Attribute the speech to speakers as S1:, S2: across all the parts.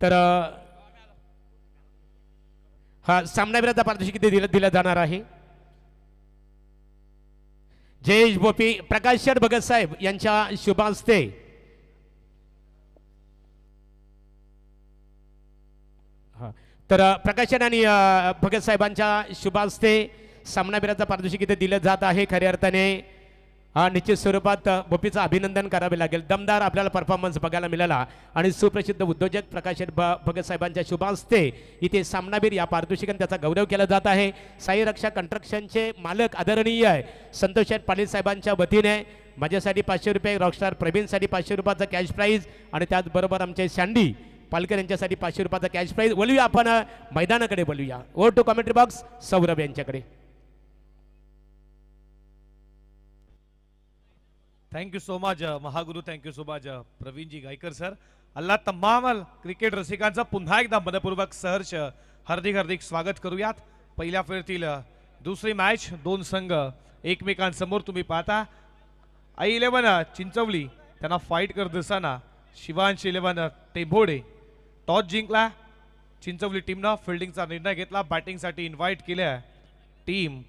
S1: तर हा सामनावीराचा पारितोषिक किती दिलं जाणार आहे? जयेश बोपी प्रकाश शेठ भगत साहेब यांच्या शुभ हस्ते तर प्रकाश शेठ आणि भगत साहेबांच्या शुभ हस्ते सामनावीराचा पारितोषिक किती दिलं जात आहे. खऱ्या अर्थाने निश्चित स्वरूपात बोपीचं अभिनंदन करावे लागेल. दमदार आपल्याला परफॉर्मन्स बघायला मिळाला आणि सुप्रसिद्ध उद्योजक प्रकाश भगत साहेबांच्या शुभ हस्ते इथे सामनावीर या पारितोषिकाने त्याचा गौरव केला जात आहे. साई रक्षा कंस्ट्रक्शनचे मालक आदरणीय आहे संतोष पाटील साहेबांच्या वतीने माझ्यासाठी 500 रुपये, रॉकस्टार प्रवीणसाठी 500 रुपयाचा कॅश प्राईज आणि त्याचबरोबर आमचे सँडी पालकर यांच्यासाठी 500 रुपयाचा कॅश प्राईज. बोलूया आपण मैदानाकडे बोलूया. Over to commentary box Saurabh यांच्याकडे.
S2: Thank you so much Mahaguru, thank you so much Praveen ji Gaikar sir. अल्ला तमाम क्रिकेट रसिकांचा पुन्हा एकदा मनपूर्वक सहर्ष हार्दिक स्वागत करूयात. पहिल्या फेरीतील दुसरी मॅच दोन संघ एकमेकांसमोर तुम्ही पाहता. i11 चिंचवली त्यांना फाईट करत असताना शिवांश 11 टेंभोडे टॉस जिंकला. चिंचवली टीमनं फिल्डिंगचा निर्णय घेतला. बॅटिंगसाठी इन्व्हाइट केल्या टीम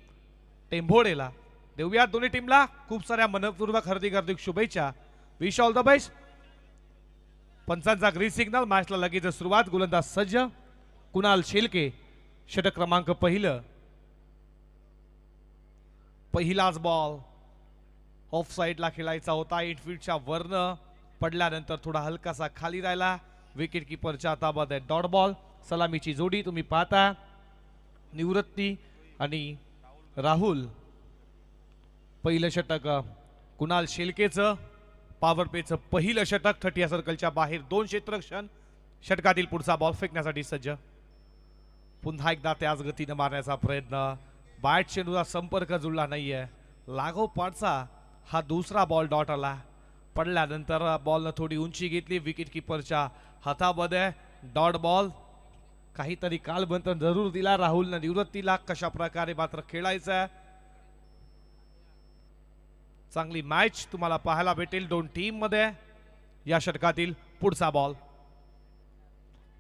S2: टेंभोडेला. देऊया दोन्ही टीमला खूप साऱ्या मनपूर्वक हार्दिक शुभेच्छा. Wish all the best. पंचांचा ग्रीन सिग्नल. मॅचला लगेच सुरुवात. गोलंदाज सज्ज कुणाल शेलके. षटक क्रमांक पहिलाच बॉल ऑफ साइडला खेळायचा होता. 8 फीटच्या वरनं पडल्यानंतर थोडा हलकासा खाली राहिला. विकेट किपरच्या हातामध्ये डॉट बॉल. सलामीची जोडी तुम्ही पाहता. निवृत्ती आणि राहुल. पहिलं षटक कुणाल शेलकेचं. पॉवर प्लेचं पहिलं षटक 30 सर्कलच्या बाहेर 2 क्षेत्ररक्षण. षटकातील पुढचा बॉल फेकण्यासाठी सज्ज. पुन्हा एकदा त्याच गतीने मारण्याचा प्रयत्न. बॅट चेंडूचा संपर्क जुळला नाहीये. लागोपाठचा हा दुसरा बॉल डॉट आला. पडल्यानंतर बॉलनं थोडी उंची घेतली. विकेट किपरच्या हातामध्ये डॉट बॉल. काहीतरी कालबंद जरूर दिला राहुलनं निवृत्तीला. कशा प्रकारे मात्र खेळायचं. चांगली मॅच तुम्हाला पाहायला भेटेल दोन टीम मध्ये. या षटकातील पुढचा बॉल.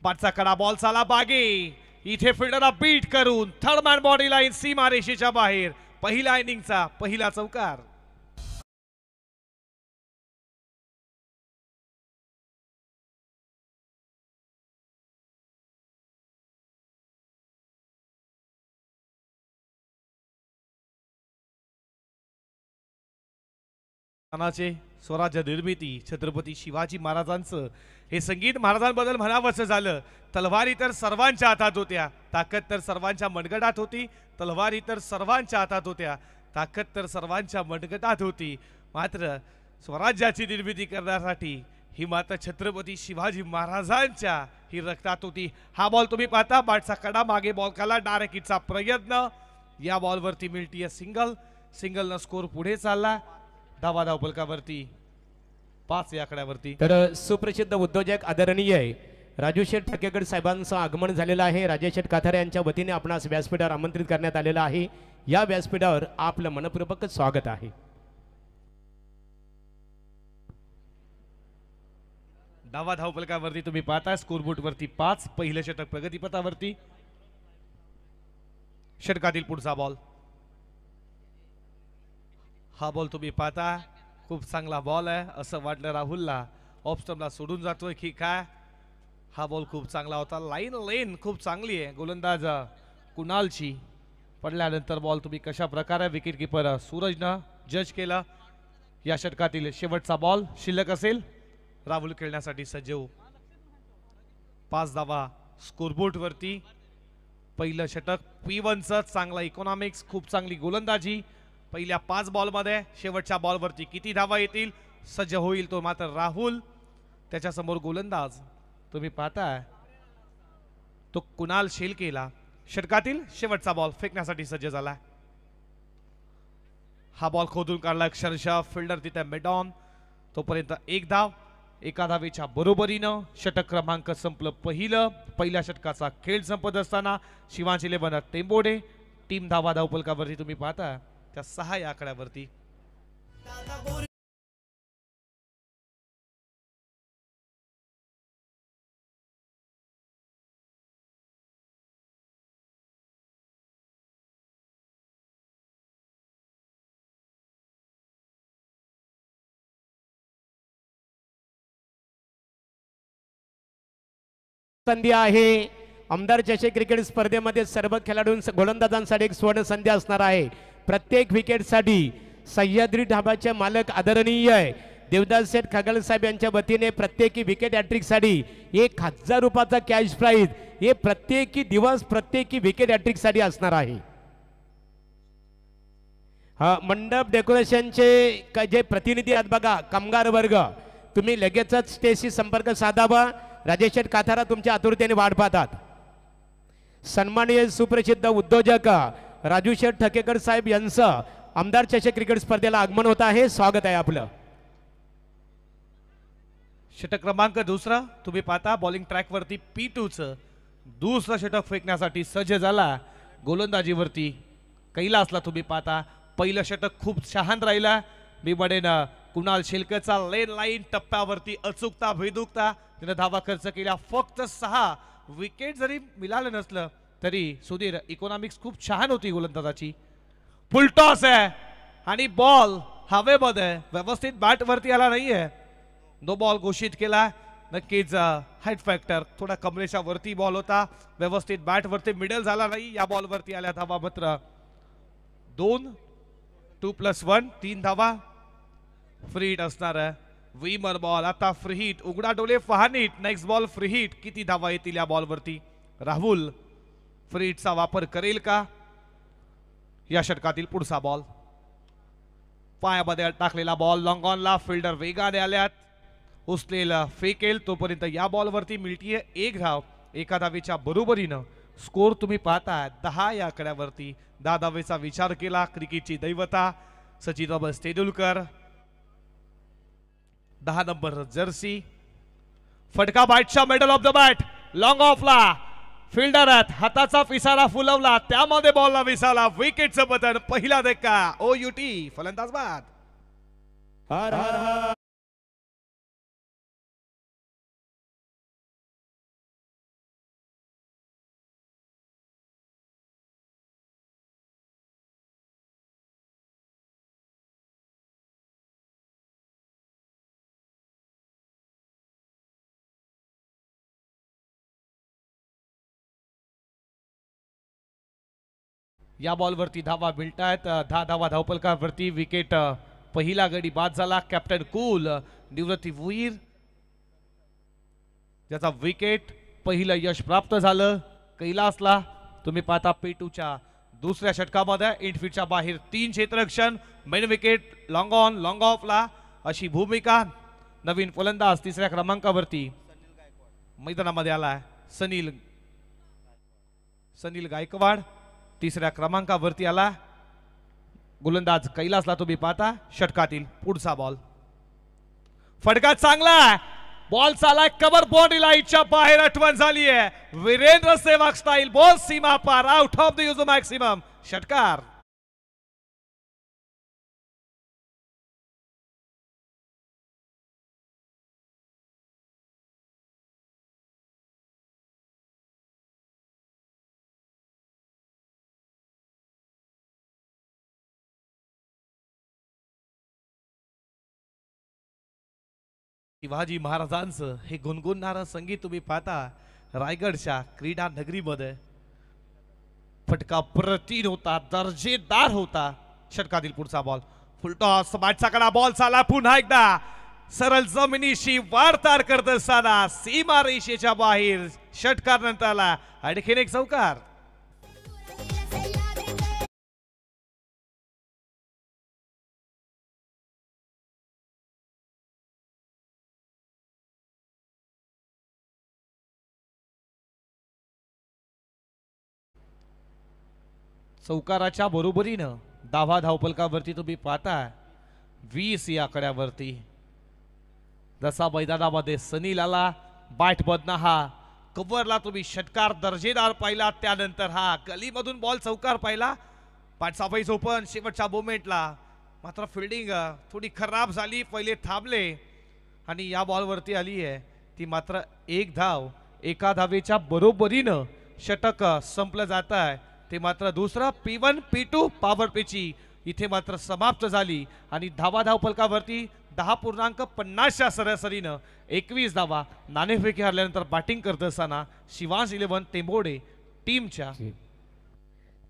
S2: पाठचा कडा बॉल चाला बागे. इथे फिल्डरला बीट करून थर्ड मॅन बॉडी लाईन सीमारेषेच्या बाहेर. पहिल्या इनिंगचा पहिला चौकार. स्वराज्य निर्मिती छत्रपती शिवाजी महाराजांचं हे संगीत महाराजांबद्दल म्हणावंसं झालं. तलवारी तर सर्वांच्या हातात होत्या. ताकद तर सर्वांच्या मनगटात होती. तलवारी तर सर्वांच्या हातात होत्या. ताकद तर सर्वांच्या मनगटात होती. मात्र स्वराज्याची निर्मिती करण्यासाठी ही मात्र छत्रपती शिवाजी महाराजांच्या ही रक्तात होती. हा बॉल तुम्ही पाहता. बॅटचा कडा मागे बॉल खाला. डायरेक्ट हिटचा प्रयत्न. या बॉलवरती मिळतीये सिंगल. सिंगल न स्कोर पुढे चालला. धावा फलकावरती 5 या आकड्यावरती.
S1: तर सुप्रसिद्ध उद्योजक आदरणीय राजू शेठ ठाकेकर साहेबांचं आगमन झालेलं आहे. राजेश शेठ काथारे यांच्या वतीने आपणास व्यासपीठावर आमंत्रित करण्यात आलेलं आहे. या व्यासपीठावर आपलं मनपूर्वक स्वागत आहे.
S2: धावा फलकावरती तुम्ही पाहता. स्कोरबोर्ड वरती 5. पहिलं षटक प्रगतीपथावरती. षटकातील पुढचा बॉल. हा बॉल तुम्ही पाहता. खूप चांगला बॉल आहे असं वाटलं राहुलला. ऑफ स्टंपला सोडून जातोय की काय. हा बॉल खूप चांगला होता. लाईन लेन खूप चांगली आहे गोलंदाज कुणालची. पडल्यानंतर बॉल तुम्ही कशा प्रकारे विकेट किपर सूरजनं जज केला. या षटकातील शेवटचा बॉल शिल्लक असेल. राहुल खेळण्यासाठी सज्ज. 5 धावा स्कोरबोर्ड वरती. पहिलं षटक P1चं चांगला इकॉनॉमिक्स. खूप चांगली गोलंदाजी. पहिल्या 5 बॉलमध्ये शेवटच्या बॉलवरती किती धावा येतील सज्ज होईल तो मात्र राहुल. त्याच्या समोर गोलंदाज तुम्ही पाहताय तो कुणाल शेलकेला. षटकातील शेवटचा बॉल फेकण्यासाठी सज्ज झाला. हा बॉल खोदून काढला अक्षरशः फिल्डर तिथे मेडॉन. तोपर्यंत 1 धाव. एका धावेच्या बरोबरीनं षटक क्रमांक संपलं पहिलं. पहिल्या षटकाचा खेळ संपत असताना शिवांश 11 टेंबोडे टीम धावा धावफलकावरती तुम्ही पाहता त्या 6 या आकड्यावरती.
S1: संधी आहे. आमदार चषक क्रिकेट स्पर्धेमध्ये सर्व गोलंदाजांसाठी एक स्वर्ण संधी असणार आहे. प्रत्येक विकेटसाठी सह्याद्री ढाबाचे मालक आदरणीय देवदास शेठ खगल साहेब यांच्या वतीने प्रत्येकी विकेट हॅट्रिकसाठी 1000 रुपयाचा कॅश प्राईज हे प्रत्येकी दिवस प्रत्येकी विकेट हॅट्रिकसाठी असणार आहे. मंडप डेकोरेशनचे जे प्रतिनिधी आहेत बघा, कामगार वर्ग, तुम्ही लगेचच स्टेजशी संपर्क साधावा. राजेश शेठ काथारा तुमच्या आतुरतेने वाट पाहतात. सन्माननीय सुप्रसिद्ध उद्योजक राजू शेठ ठकेकर साहेब यांचं आमदार चषक क्रिकेट स्पर्धेला आगमन होत आहे. स्वागत आहे आपलं.
S2: षटक क्रमांक दुसरा तुम्ही पाहता बॉलिंग ट्रॅक वरती P2चं दुसरं षटक फेकण्यासाठी सज्ज झाला. गोलंदाजीवरती कैलासला तुम्ही पाहता पहिलं षटक खूप छान राहिला. मी म्हणेन कुणाल शेलकेचा लेन लाईन टप्प्यावरती अचूकता भेदूकता त्याने धावा खर्च केला. फक्त 6 विकेट जरी मिळालं नसलं तरी सुधीर इकॉनॉमिक्स खूप छान होती गोलंदाजाची. फुल टॉस आहे आणि बॉल हवेमध्ये व्यवस्थित बॅट वरती आला नाहीये. नो बॉल घोषित केला. नक्कीच हाईट फॅक्टर थोडा कमरेच्या वरती बॉल होता. व्यवस्थित बॅट वरती मिडल झाला नाही. या बॉल वरती आल्या धावा मात्र 2+1 3 धावा. फ्री हिट असणार आहे. विमर बॉल आता फ्री हिट. उघडा डोले फहानीट. Next ball free hit. किती धावा येतील या बॉल वरती? राहुल फ्री हिटचा वापर करेल का? या षटकातील पुढचा बॉल पायामध्ये टाकलेला बॉल लॉंग ऑनला. फिल्डर वेगाने आल्यात. उचलेला फेकेल तोपर्यंत या बॉल वरती मिळतीये 1 धाव. एका धावेच्या बरोबरीनं स्कोर तुम्ही पाहता 10 या आकड्यावरती. 10 धावेचा विचार केला. क्रिकेटची दैवता सचिन रमेश तेंडुलकर 10 नंबर जर्सी. फटका बॅटच्या middle of the bat. Long ऑफला फिल्डर हाताचा पिसारा फुलवला. त्यामध्ये बॉलला विसावला. विकेटचं बटन. पहिला धक्का. OUT फलंदाज बाद. या बॉल वरती धावा मिळतायत. 10 धावा धावपलकावरती. विकेट पहिला गडी बाद झाला. कॅप्टन कूल निवृत्ती वीर ज्याचा विकेट पहिलं यश प्राप्त झालं कैलासला. तुम्ही पाहता P2च्या दुसऱ्या षटकामध्ये इनफिटच्या बाहेर 3 क्षेत्ररक्षण. Main wicket long on long ऑफला अशी भूमिका. नवीन फलंदाज तिसऱ्या क्रमांकावरती मैदानामध्ये आलाय. सनील गायकवाड तिसऱ्या क्रमांकावरती आला. गोलंदाज कैलासला तुम्ही पाहता. षटकातील पुढचा बॉल. फटका चांगला. बॉल चालाय कव्हर बाउंड्री लाईनच्या बाहेर. आठवण झाली आहे. वीरेंद्र सेवाग स्टाईल. बॉल सीमा पार. Out of the use maximum. षटकार. शिवाजी महाराजांचं हे गुणगुणणारं संगीत तुम्ही पाहता रायगडच्या क्रीडा नगरीमध्ये. फटका प्रतिन होता. दर्जेदार होता. षटकातील पुढचा बॉल. फुलटॉस बॅटचा कडा. बॉल चाला पुन्हा एकदा सरळ जमिनीशी वार्तार करत असताना सीमा रेषेच्या बाहेर. षटकार नंतर आला आणखीन एक चौकार. चौकाराच्या बरोबरीनं 10 धावपलकावरती तुम्ही पाहता 20 या आकड्यावरती. जसा मैदानामध्ये सनील आला बॅट बदना हा कव्हरला तुम्ही षटकार दर्जेदार पाहिला. त्यानंतर हा गलीमधून बॉल चौकार पाहिला. पाठसाफाईच ओपन शेवटच्या मोमेंटला मात्र फिल्डिंग थोडी खराब झाली. पहिले थांबले आणि या बॉलवरती आली आहे ती मात्र 1 धाव. एका धावेच्या बरोबरीनं षटक संपलं जात आहे. ते मात्र दुसरा P1 P2 पॉवर प्लेची इथे मात्र समाप्त झाली आणि धावा धावपलकावरती 10.50च्या सरासरीनं 21 धावा नाणेफेकी हरल्यानंतर बॅटिंग करत असताना शिवांश 11 टेंबोडे टीमच्या.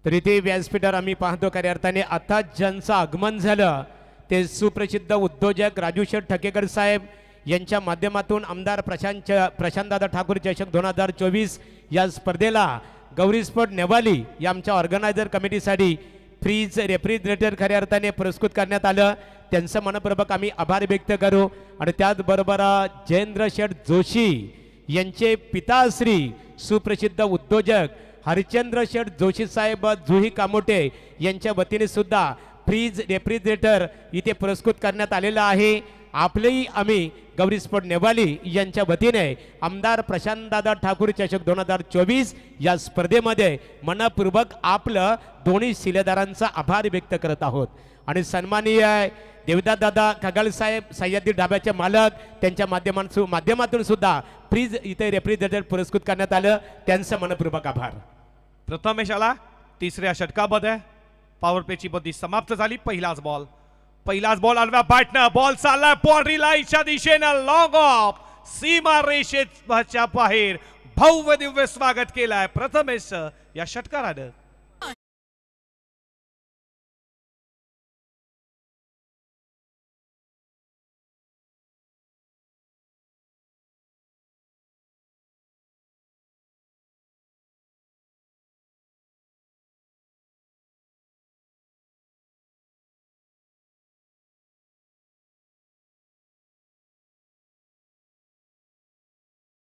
S1: तर इथे व्यासपीठावर आम्ही पाहतो खऱ्या अर्थाने आता ज्यांचं आगमन झालं ते सुप्रसिद्ध उद्योजक राजू शेठ ठकेकर साहेब यांच्या माध्यमातून आमदार प्रशांतदादा ठाकूर चषक 2024 या स्पर्धेला गौरी स्पोर्ट नेवाली या आमच्या ऑर्गनायझर कमिटीसाठी फ्रीज रेफ्रिजरेटर खऱ्या अर्थाने पुरस्कृत करण्यात आलं. त्यांचं मनपूर्वक आम्ही आभार व्यक्त करू. आणि त्याचबरोबर जयेंद्र शेठ जोशी यांचे पिताश्री सुप्रसिद्ध उद्योजक हरिश्चंद्र शेठ जोशी साहेब जुही कामोटे यांच्या वतीने सुद्धा फ्रीज रेफ्रिजरेटर इथे पुरस्कृत करण्यात आलेला आहे. आपलेही आम्ही गौरी स्पोर्ट नेवाली यांच्या वतीने आमदार प्रशांतदादा ठाकूर चषक 2024 या स्पर्धेमध्ये मनपूर्वक आपलं दोन्ही शिलेदारांचा आभार व्यक्त करत आहोत. आणि सन्माननीय देवदास दादा खगाल साहेब सह्याद्री ढाब्याचे मालक त्यांच्या माध्यमातून सुद्धा फ्रीज इथे रेफ्रिजरेटर पुरस्कृत करण्यात आलं. त्यांचं मनपूर्वक आभार.
S2: प्रथमेश आला तिसऱ्या षटकामध्ये. पॉवर प्लेची बंदी समाप्त झाली. पहिलाच बॉल आडव्या बॅटनं बॉल चालला बाउंड्री लाईनच्या दिशेनं लॉंग ऑफ सीमा रेषेच्या बाहेर भव्य दिव्य स्वागत केलंय प्रथमेश या षटकारानं.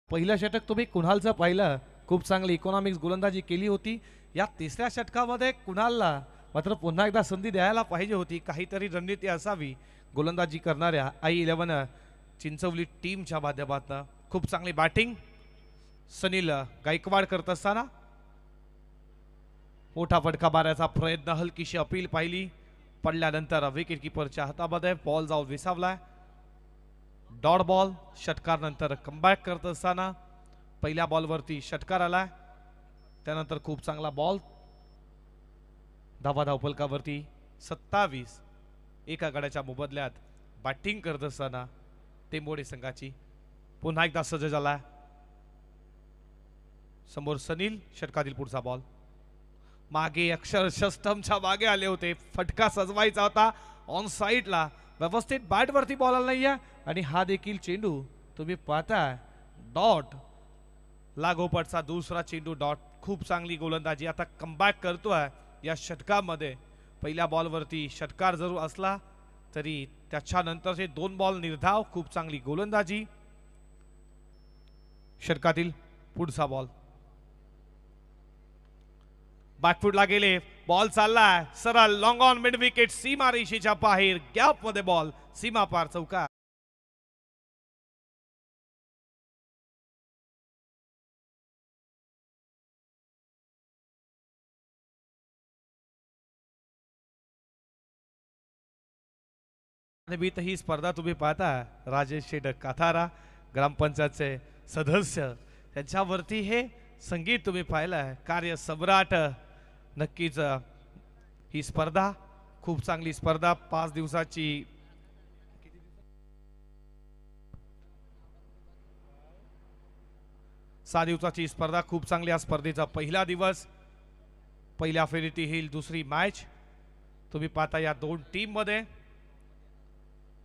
S2: पहिलं षटक तुम्ही कुणालचं पाहिलं, खूप चांगली इकॉनॉमिक्स गोलंदाजी केली होती. या तिसऱ्या षटकामध्ये कुणालला मात्र पुन्हा एकदा संधी द्यायला पाहिजे होती. काहीतरी रणनीती असावी गोलंदाजी करणाऱ्या i11 चिंचवली टीमच्या माध्यमातून. खूप चांगली बॅटिंग सनील गायकवाड करत असताना मोठा फटका मारायचा प्रयत्न, हलकीशी अपील पाहिली, पडल्यानंतर विकेट किपरच्या हातामध्ये बॉल जाऊन विसावलाय. डॉट बॉल षटकार नंतर कमबॅक करत असताना पहिल्या बॉलवरती षटकार आलाय. त्यानंतर खूप चांगला बॉल धावफलकावरती 27 एका गड्याच्या मोबदल्यात बॅटिंग करत असताना टेंबोडे संघाची पुन्हा एकदा सज्ज झालाय. समोर सनील षटकातील पुढचा बॉल मागे अक्षरशः स्टंपच्या मागे आले होते. फटका सजवायचा होता ऑन साइडला, व्यवस्थित बॅट वरती बॉल आला नाहीये. आणि हा देखील चेंडू तुम्ही पाहताय डॉट लागोपाठचा दुसरा चेंडू डॉट. खूप चांगली गोलंदाजी आता कमबॅक करतोय या षटकामध्ये. पहिल्या बॉलवरती षटकार जरूर असला तरी त्याच्यानंतरचे 2 बॉल निर्धाव. खूप चांगली गोलंदाजी. षटकातील पुढचा बॉल बॅकफुटला गेले, बॉल चाललाय सरळ लॉंग ऑन मिड विकेट सीमा रेषेच्या बाहेर गॅप मध्ये बॉल सीमा पार चौकार. ही स्पर्धा तुम्ही पाहता राजेश शेठ काथारा ग्रामपंचायतचे सदस्य त्यांच्यावरती हे संगीत तुम्ही पाहिलंय कार्य सम्राट. नक्कीच ही स्पर्धा खूप चांगली स्पर्धा 5 दिवसाची 6 दिवसाची स्पर्धा खूप चांगली. या स्पर्धेचा पहिला दिवस, पहिल्या फेरीतील ही दुसरी मॅच तुम्ही पाहता या 2 टीम मध्ये.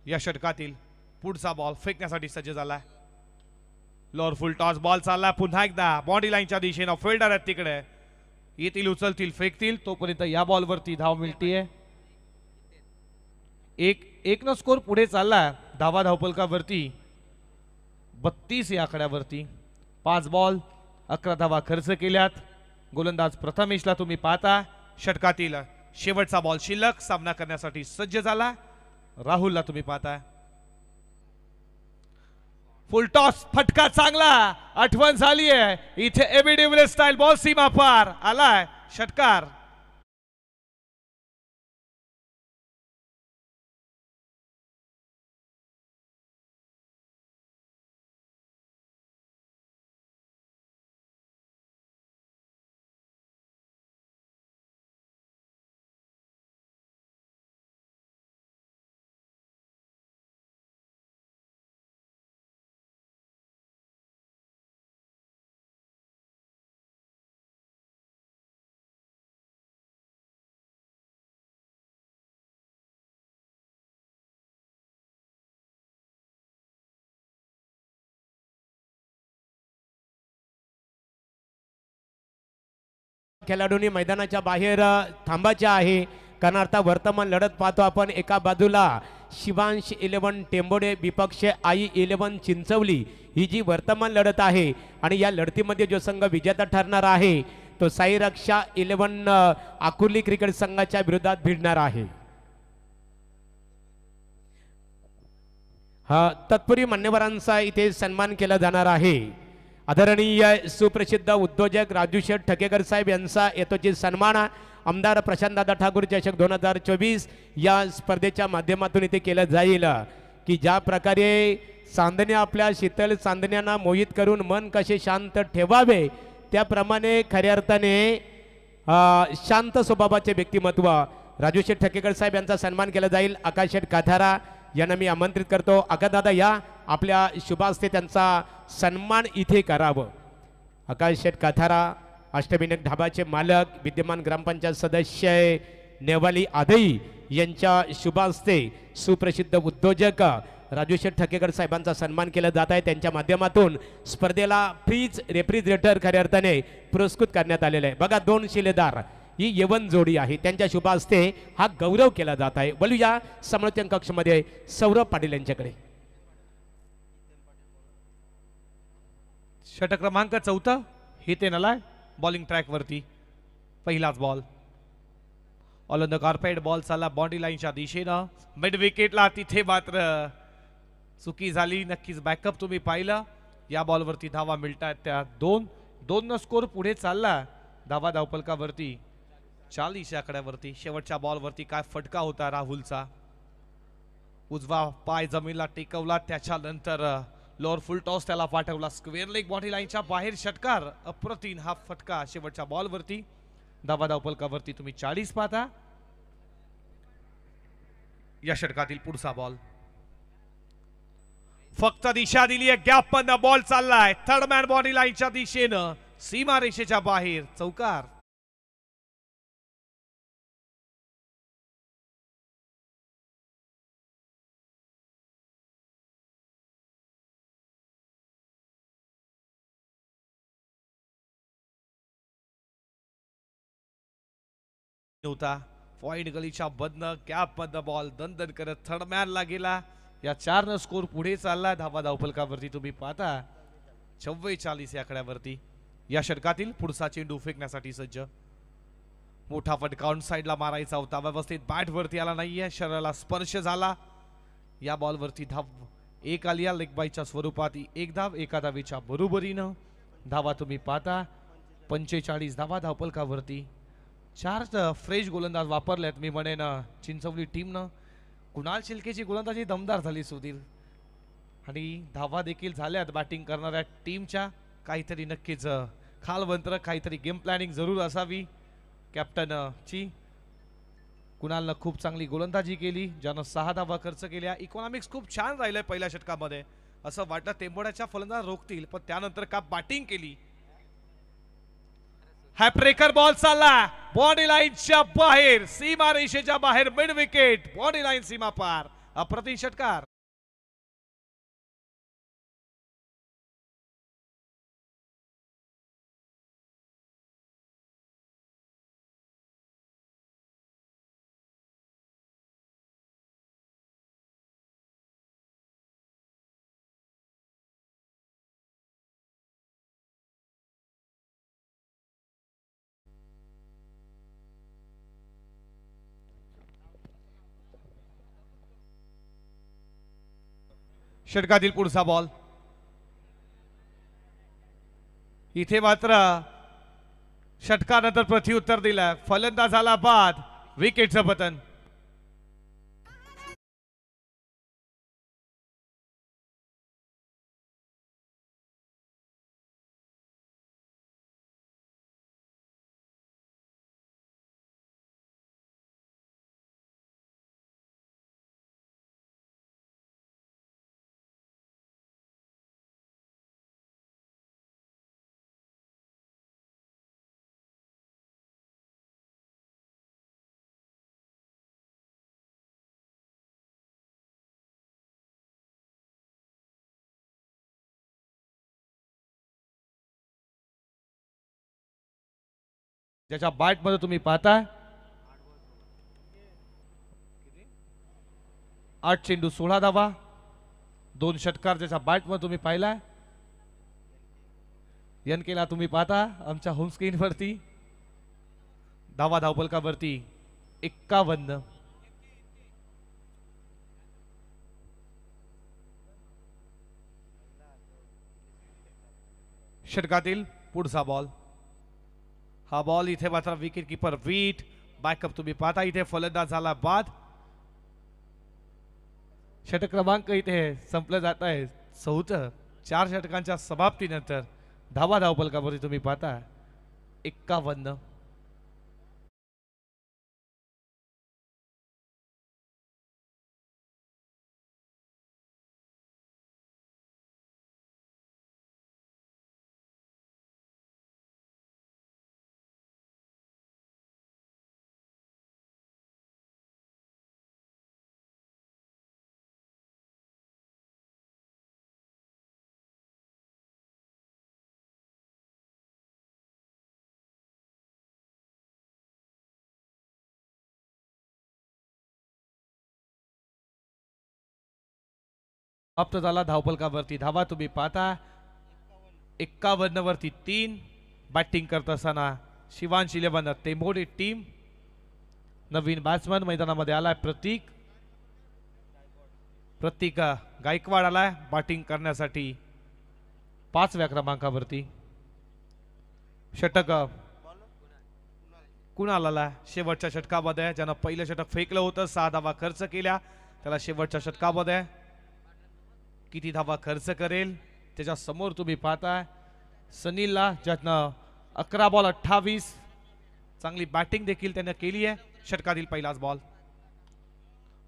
S2: या षटकातील पुढचा बॉल फेकण्यासाठी सज्ज झालाय. लोअर फुल टॉस बॉल चालला पुन्हा एकदा बॉडी लाईनच्या दिशेनं फिल्डर आहेत तिकडे, येतील उचलतील फेकतील. तोपर्यंत या बॉलवरती धाव मिळतीये. एक न स्कोर पुढे चाललाय धावफलकावरती 32 या आकड्यावरती. 5 बॉल 11 धावा खर्च केल्यात. गोलंदाज प्रथमेशला तुम्ही पाहता. षटकातील शेवटचा बॉल शिल्लक सामना करण्यासाठी सज्ज झाला. राहुलला तुम्ही पाहताय. फुल टॉस फटका चांगला, आठवण झाली आहे इथे एबी डिव्हिलियर्स स्टाईल बॉल सीमा पार आलाय षटकार.
S1: खेळाडूंनी मैदानाच्या बाहेर थांबायचे आहे, कारण आता वर्तमान लढत पाहतो आपण. एका बाजूला शिवांश 11 टेंबोडे विपक्ष आई 11 चिंचवली, ही जी वर्तमान लढत आहे. आणि या लढतीमध्ये जो संघ विजेता ठरणार आहे तो साई रक्षा 11 आकुर्ली क्रिकेट संघाच्या विरोधात भिडणार आहे. हा तत्पूर्वी मान्यवरांचा इथे सन्मान केला जाणार आहे. आदरणीय सुप्रसिद्ध उद्योजक राजू शेठ ठकेकर साहेब यांचा येतोची सन्मान आमदार प्रशांतदादा ठाकूर चषक 2024 या स्पर्धेच्या माध्यमातून इथे केलं जाईल. की ज्या प्रकारे चांदण्या आपल्या शीतल चांदण्यांना मोहित करून मन कसे शांत ठेवावे, त्याप्रमाणे खऱ्या अर्थाने शांत स्वभावाचे व्यक्तिमत्व राजू शेठ ठकेकर साहेब यांचा सन्मान केला जाईल. आकाश शेठ काथारा यांना मी आमंत्रित करतो. आकाशदादा या, आपल्या शुभास्ते त्यांचा सन्मान इथे करावं. आकाश शेठ काथारा अष्टविनायक ढाबाचे मालक, विद्यमान ग्रामपंचायत सदस्य नेवाली आदई यांच्या शुभास्ते सुप्रसिद्ध उद्योजक राजू शेठ ठकेकर साहेबांचा सन्मान केला जात आहे. त्यांच्या माध्यमातून स्पर्धेला फ्रीज रेफ्रिजरेटर खऱ्या अर्थाने पुरस्कृत करण्यात आलेला आहे. बघा, 2 शिलेदार ही यवन जोडी आहे, त्यांच्या शुभ हस्ते हा गौरव केला जात आहे. बोलूया समोरच्या कक्षमध्ये सौरभ पाटील यांच्याकडे.
S2: षटक क्रमांक 4 हितेन आलाय बॉलिंग ट्रॅक वरती. पहिलाच ball all on the carpet. Ball चालला बाउंड्री लाईनच्या दिशेनं मिड विकेटला. तिथे मात्र चुकी झाली. नक्कीच बॅकअप तुम्ही पाहिलं. या बॉलवरती धावा मिळतात त्या 2 न स्कोर पुढे चालला. धावा धावपलकावरती 40 आकड्यावरती. शेवटच्या बॉलवरती काय फटका होता राहुलचा. उजवा पाय जमीनला टेकवला, त्याच्यानंतर लोअर फुल टॉस त्याला पाठवला. स्क्वेअर लेग बॉडी लाईनच्या बाहेर षटकार. अप्रतिम हा फटका शेवटच्या बॉलवरती. धावा धावपलकावरती तुम्ही 40 पाहता. या षटकातील पुढचा बॉल फक्त दिशा दिली आहे. गॅप मधनं बॉल चाललाय थर्ड मॅन बॉडी लाईनच्या दिशेनं, सीमा रेषेच्या बाहेर. चौकार. नव्हता. पॉइंट गलीच्या बदनं गॅप मधनं बॉल दणदण करत थर्ड मॅनला गेला. या 4 न स्कोर पुढे चालला. धावा धावफलकावरती तुम्ही पाहता 44 या आकड्यावरती. या षटकातील पुढचा चेंडू फेकण्यासाठी सज्ज. मोठा फटका ऑन साइडला मारायचा होता, व्यवस्थित बॅट वरती आला नाहीये, शरीराला स्पर्श झाला. या बॉलवरती धाव एक आली. या लेग बायच्या स्वरूपात 1 धाव एका धावेच्या बरोबरीनं. धावा तुम्ही पाहता 45 धावा धावपलकावरती. 4 फ्रेश गोलंदाज वापरलेत मी म्हणेन चिंचवली टीमनं. कुणाल शिल्केची गोलंदाजी दमदार झाली सुधीर, आणि धावा देखील झाल्यात बॅटिंग करणाऱ्या टीमच्या. काहीतरी नक्कीच खालवंत्र, काहीतरी गेम प्लॅनिंग जरूर असावी कॅप्टन ची. कुणालनं खूप चांगली गोलंदाजी केली, ज्यानं 6 धावा खर्च केल्या. इकॉनॉमिक्स खूप छान राहिलंय पहिल्या षटकामध्ये. असं वाटलं टेंबोड्याच्या फलंदाज रोखतील, पण त्यानंतर का बॅटिंग केली. हॅपब्रेकर बॉल चालला बॉडी लाईनच्या बाहेर, सीमा रेषेच्या बाहेर. मिड विकेट, बॉडी लाईन सीमा पार. अप्रतिम षटकार. षटकातील पुढचा बॉल. इथे मात्र षटकानंतर प्रत्युत्तर दिलं. फलंदाजाला बाद, विकेटचं पतन. ज्याच्या बॅट मध्ये तुम्ही पाहताय 8 चेंडू 16 धावा, 2 षटकार ज्याच्या बॅट मध्ये तुम्ही पाहिलाय. केला तुम्ही पाहता आमच्या होम स्क्रीन वरती. धावा धावपलकावरती 51. षटकातील पुढचा बॉल. हा बॉल इथे मात्र विकेट किपर वीट. बॅकअप तुम्ही पाहता इथे फलंदाज झाला बाद. षटक क्रमांक इथे संपलं जात आहे 4. 4 षटकांच्या समाप्तीनंतर धावा धावपलकावरती तुम्ही पाहता 51. समाप्त झाला धावपलकावरती. धावा तुम्ही पाहता 51 वरती 3. बॅटिंग करत असताना शिवांश 11 टेंभोडे टीम. नवीन बॅट्समन मैदानामध्ये आलाय प्रतीक गायकवाड आलाय बॅटिंग करण्यासाठी 5व्या क्रमांकावरती. षटक कुणाल आला शेवटच्या षटकामध्ये, ज्यानं पहिलं षटक फेकलं होतं. 6 धावा खर्च केल्या. त्याला शेवटच्या षटकामध्ये किती धावा खर्च करेल त्याच्या समोर तुम्ही पाहताय सनीलला, ज्यानं 11 बॉल 28. चांगली बॅटिंग देखील त्याने केली आहे. षटकातील पहिलाच ball.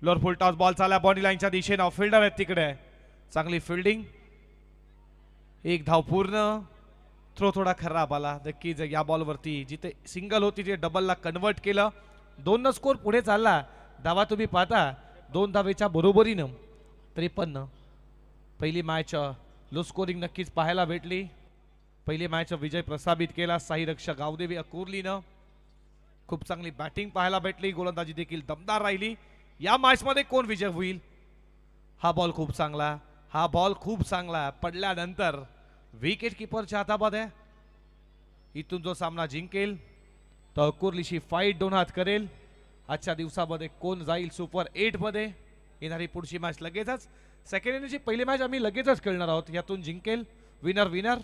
S2: Lower full toss ball चालला बॉडी लाईनच्या दिशेनं. फिल्डर आहेत तिकडे. चांगली फिल्डिंग. 1 धाव पूर्ण. थ्रो थोडा खराब आला. नक्कीच या बॉलवरती जिथे सिंगल होती ते डबलला कन्वर्ट केलं. 2 स्कोर पुढे चालला. धावा तुम्ही पाहता 2 धावेच्या बरोबरीनं 53. पहिली मॅच लो स्कोरिंग नक्कीच पाहायला भेटली. पहिली मॅच विजय प्रस्थापित केला साई रक्षा गावदेवी अकोर्लीनं. खूप चांगली बॅटिंग पाहायला भेटली. गोलंदाजी देखील दमदार राहिली. या मॅच मध्ये कोण विजय होईल? हा बॉल खूप चांगला पडल्यानंतर विकेट किपरच्या हातामध्ये. इथून जो सामना जिंकेल तो अकोर्लीशी फाईट 2 हात करेल. आजच्या दिवसामध्ये कोण जाईल सुपर 8 मध्ये? येणारी पुढची मॅच लगेचच सेकंड इनिंगची पहिली मॅच आम्ही लगेचच खेळणार आहोत. यातून जिंकेल विनर.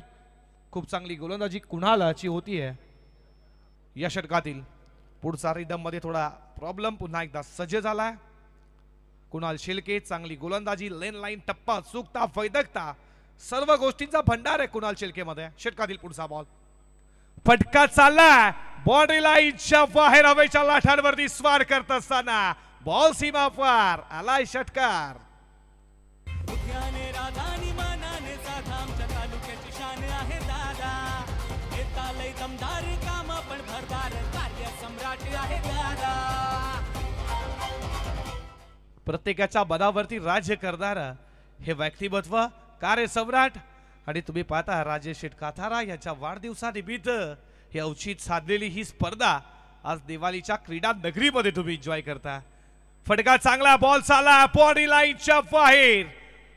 S2: खूप चांगली गोलंदाजी कुणालाची होतीये या षटकातील. पुढचा रिदम मध्ये थोडा प्रॉब्लेम पुन्हा एकदा सज्ज झालाय. कुणाल शेलके चांगली गोलंदाजी, लेन लाईन टप्पा, चुकता, फैदकता, सर्व गोष्टींचा भंडार आहे कुणाल शेलके मध्ये. षटकातील पुढचा बॉल. फटका चाललाय बॉडी लाईनच्या बाहेर हवेच्या लाटांवरती स्वार करत असताना बॉल सीमा पार आलाय षटकार.
S3: राधानी मानाने साधा आमच्या तालुक्याची शान आहे दादा. येता लय दमदार काम पण भरदार कार्य सम्राट आहे दादा.
S2: प्रत्येकाच्या बदावरती राज्य करणार हे व्यक्तिमत्व कार्य सम्राट. आणि तुम्ही पाहता राजेश शेठ काथारा यांच्या वाढदिवसानिमित्त हे औचित्य साधलेली ही स्पर्धा आज दिवाळीच्या क्रीडा नगरीमध्ये तुम्ही एन्जॉय करता. फटका चांगला, बॉल चाला बॉडी लाईनच्या बाहेर.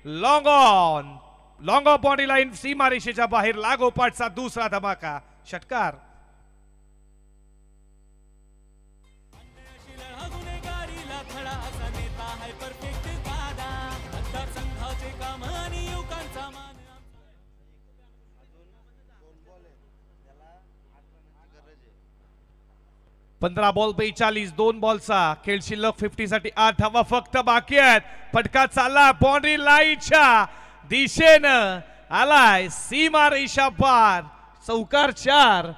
S2: लॉंग ऑन बॉडी लाईन सीमारेषेच्या बाहेर लागोपाठचा दुसरा धमाका. षटकार. पंधरा बॉल 42, 2 बॉलचा खेळ शिल्लक. 50 साठी 8 धावा फक्त बाकी आहेत. फटका चालला बॉडी लाईनच्या दिशेनं आलाय सीमा रेषा पार. चौकार 4.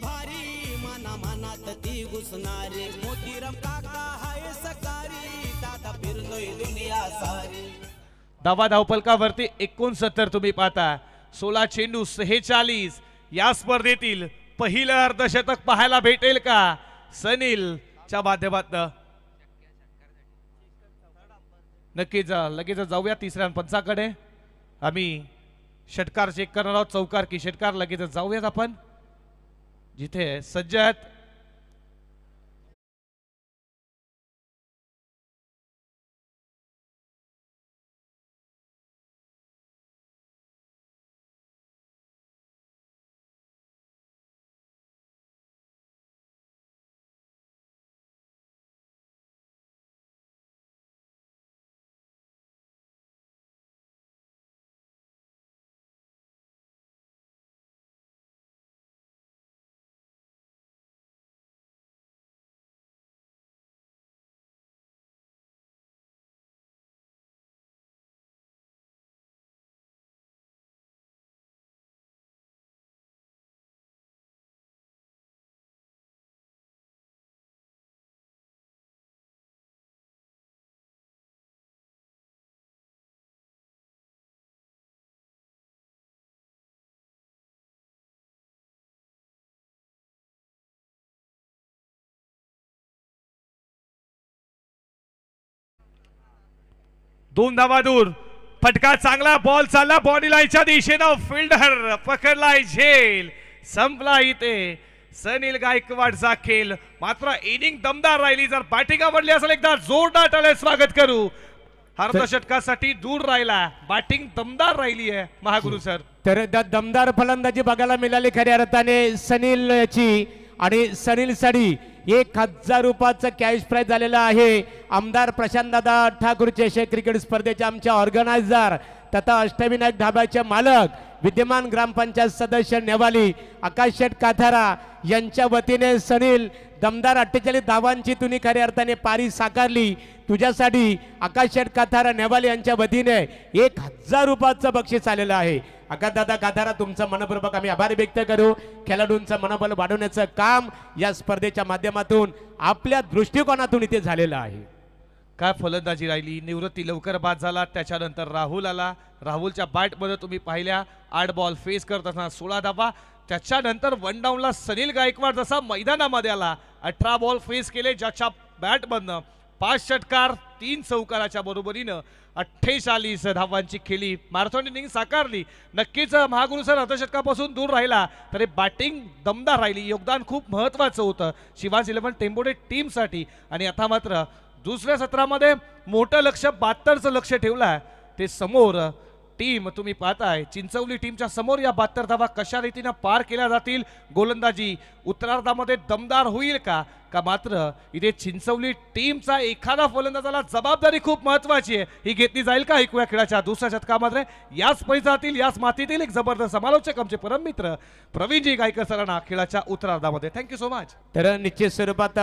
S3: भारी मना मनात ती घुसणारे मोतीराम काका हाय सकारी दादा फिरलोय दुनिया सारी.
S2: धावा धावपलकावरती 69 तुम्ही पाहता. 16 चेंडू 46. या स्पर्धेतील पहिलं अर्धशतक पाहायला भेटेल का सनीलच्या माध्यमातून? नक्कीच लगेच जाऊया तिसऱ्या पंचाकडे. आम्ही षटकार चेक करणार आहोत, चौकार की षटकार. लगेच जाऊयात आपण जिथे सज्ज आहेत. दोन धावा दूर, फटका चांगला, बॉल चालला बॉडी लाईनच्या दिशेनं, फिल्डर पकडलाय झेल. संपला इथे सनील गायकवाडचा खेळ. मात्र इनिंग दमदार राहिली. जर बॅटिंग आवडली असेल एकदा जोरदार टाळ्या स्वागत करू. अर्धशतकासाठी दूर राहिला, बॅटिंग दमदार राहिली आहे महागुरु सर.
S1: तर दमदार फलंदाजी बघायला मिळाली खऱ्या अर्थाने सनील याची. आणि सनील साठी 1000 रुपयाचं कॅश प्राइज झालेलं आहे. आमदार प्रशांतदादा ठाकूर चषक क्रिकेट स्पर्धेचे आमचे ऑर्गनायझर तथा अष्टविनायक ढाब्याचे मालक, विद्यमान ग्रामपंचायत सदस्य नेवाली आकाश शेठ काथारा यांच्या वतीने सनील दमदार 48 धावांची तुम्ही खऱ्या अर्थाने पारी साकारली. तुझ्यासाठी आकाश शेठ काथारा नेवाली यांच्या वतीने 1000 रुपयाचं बक्षीस आलेलं आहे. आकाशदादा काथारा, तुमचं मनपूर्वक आम्ही आभार व्यक्त करू. खेळाडूंचं मनोबल वाढवण्याचं काम या स्पर्धेच्या माध्यमातून आपल्या दृष्टिकोनातून इथे झालेलं आहे.
S2: काय फलंदाजी राहिली. निवृत्ती लवकर बाद झाला, त्याच्यानंतर राहुल आला. राहुलच्या बॅटमध्ये तुम्ही पाहिल्या 8 बॉल फेस करत असताना 16 धावा. त्याच्यानंतर वन डाऊनला सनील गायकवाड जसा मैदानामध्ये आला 18 बॉल फेस केले, ज्याच्या बॅटमधनं 5 षटकार 3 चौकाराच्या बरोबरीनं 48 धावांची खेळी मॅरेथॉन इनिंग साकारली. नक्कीच महागुरु सर अर्धशतकापासून दूर राहिला तरी बॅटिंग दमदार राहिली. योगदान खूप महत्वाचं होतं शिवाजी 11 टेंबोडे टीमसाठी. आणि आता मात्र दुसऱ्या सत्रामध्ये मोठं लक्ष 72चं लक्ष ठेवलं ते समोर टीम तुम्ही पाहताय. चिंचवली टीमच्या समोर या 72 धावा कशा रीतीने पार केल्या जातील. गोलंदाजी उत्तरार्धामध्ये दमदार होईल का मात्र इथे चिंचवली टीमचा एखादा फलंदाजाला जबाबदारी खूप महत्वाची आहे, ही घेतली जाईल का? ऐकूया खेळाच्या दुसऱ्या षटकामध्ये याच परिसरातील याच मातीतील एक जबरदस्त समालोचक आमचे परम मित्र प्रवीणजी गायकर सरांना खेळाच्या उत्तरार्धामध्ये. Thank you so much.
S1: तर निश्चित स्वरूपात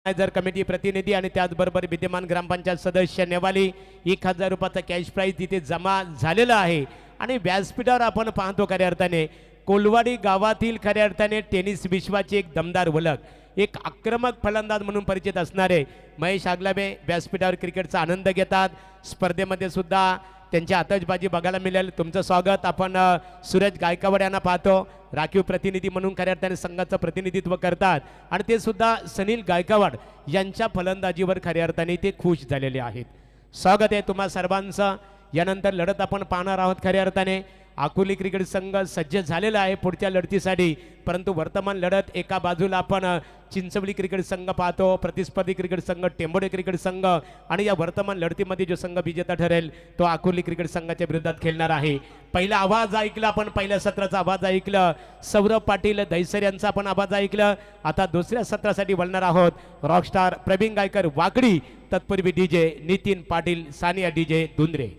S1: जर कमिटी प्रतिनिधी आणि त्याचबरोबर विद्यमान ग्रामपंचायत सदस्य नेवाली 1000 रुपयाचा कॅश प्राइज तिथे जमा झालेला आहे. आणि व्यासपीठावर आपण पाहतो खऱ्या अर्थाने कोलवाडी गावातील खऱ्या अर्थाने टेनिस विश्वाची एक दमदार ओळख, एक आक्रमक फलंदाज म्हणून परिचित असणारे महेश आगलाबे व्यासपीठावर क्रिकेटचा आनंद घेतात. स्पर्धेमध्ये सुद्धा त्यांची आतषबाजी बघायला मिळेल. तुमचं स्वागत. आपण सूरज गायकवाड यांना पाहतो, राखीव प्रतिनिधी म्हणून खऱ्या अर्थाने संघाचं प्रतिनिधित्व करतात आणि ते सुद्धा सनील गायकवाड यांच्या फलंदाजीवर खऱ्या अर्थाने ते खुश झालेले आहेत. स्वागत आहे तुम्हा सर्वांचं. यानंतर लढत आपण पाहणार आहोत. खऱ्या अर्थाने अकोली क्रिकेट संघ सज्ज झालेला आहे पुढच्या लढतीसाठी, परंतु वर्तमान लढत एका बाजूला आपण चिंचवली क्रिकेट संघ पाहतो, प्रतिस्पर्धी क्रिकेट संघ टेंबोडे क्रिकेट संघ, आणि या वर्तमान लढतीमध्ये जो संघ विजेता ठरेल तो अकोली क्रिकेट संघाच्या विरोधात खेळणार आहे. पहिला आवाज ऐकला आपण, पहिल्या सत्राचा आवाज ऐकलं, सौरभ पाटील दहिसर यांचा आपण आवाज ऐकलं. आता दुसऱ्या सत्रासाठी वळणार आहोत रॉकस्टार प्रवीण गायकर वाकडी, तत्पूर्वी DJ Nitin Patil, Sania DJ Dhundre.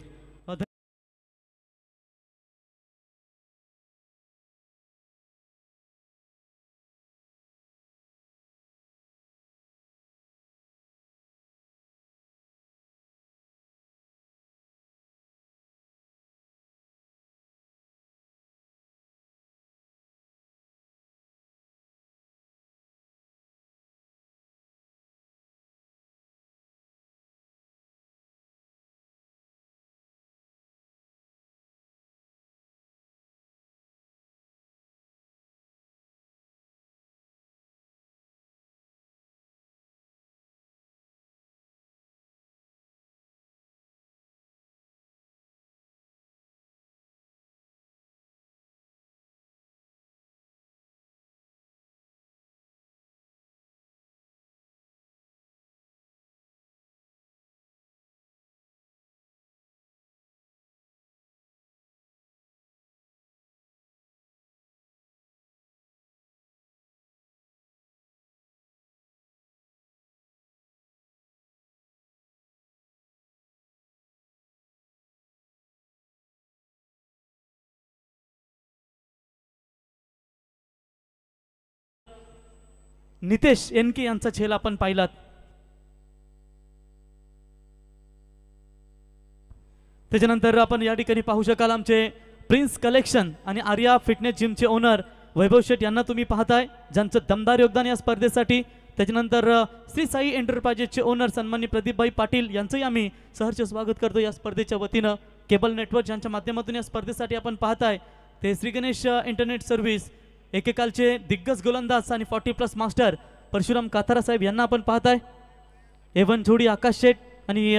S4: Nitesh NK यांचा झेल आपण पाहिलात. त्याच्यानंतर आपण या ठिकाणी पाहू शकाल आमचे प्रिन्स कलेक्शन आणि आर्या फिटनेस जिमचे ओनर वैभव शेठ यांना तुम्ही पाहताय, ज्यांचं दमदार योगदान या स्पर्धेसाठी. त्याच्यानंतर श्री साई एंटरप्राइजेसचे ओनर सन्माननीय प्रदीपभाई पाटील यांचंही आम्ही सहर्ष स्वागत करतो या स्पर्धेच्या वतीनं. केबल नेटवर्क ज्यांच्या माध्यमातून या स्पर्धेसाठी आपण पाहताय ते श्री गणेश इंटरनेट सर्व्हिस, एकेकालचे दिग्गज गोलंदाज आणि 40+ मास्टर परशुराम काथारा साहेब यांना आपण पाहताय. एवन जोडी आकाश शेठ आणि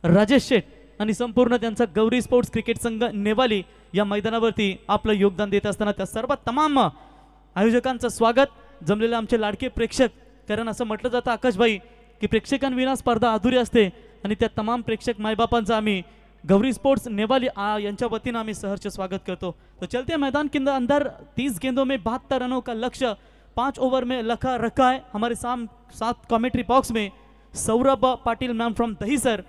S4: राजेश शेठ आणि संपूर्ण त्यांचा गौरी स्पोर्ट्स क्रिकेट संघ नेवाली या मैदानावरती आपलं योगदान देत असताना त्या सर्व तमाम आयोजकांचं स्वागत. जमलेले आमचे लाडके प्रेक्षक, कारण असं म्हटलं जातं आकाशभाई की प्रेक्षकांविना स्पर्धा अधुरी असते, आणि त्या तमाम प्रेक्षक मायबापांचं आम्ही गौरी स्पोर्ट्स नेवाली यांच्या वतीनं आम्ही सहर्ष स्वागत करतो. तो चलते मैदान के अंदर 30 गेंदों में 72 रनों का लक्ष्य 5 ओवर में रखा है. हमारे साथ कमेंट्री बॉक्स में सौरभ पाटिल मैम फ्रॉम दहीसर,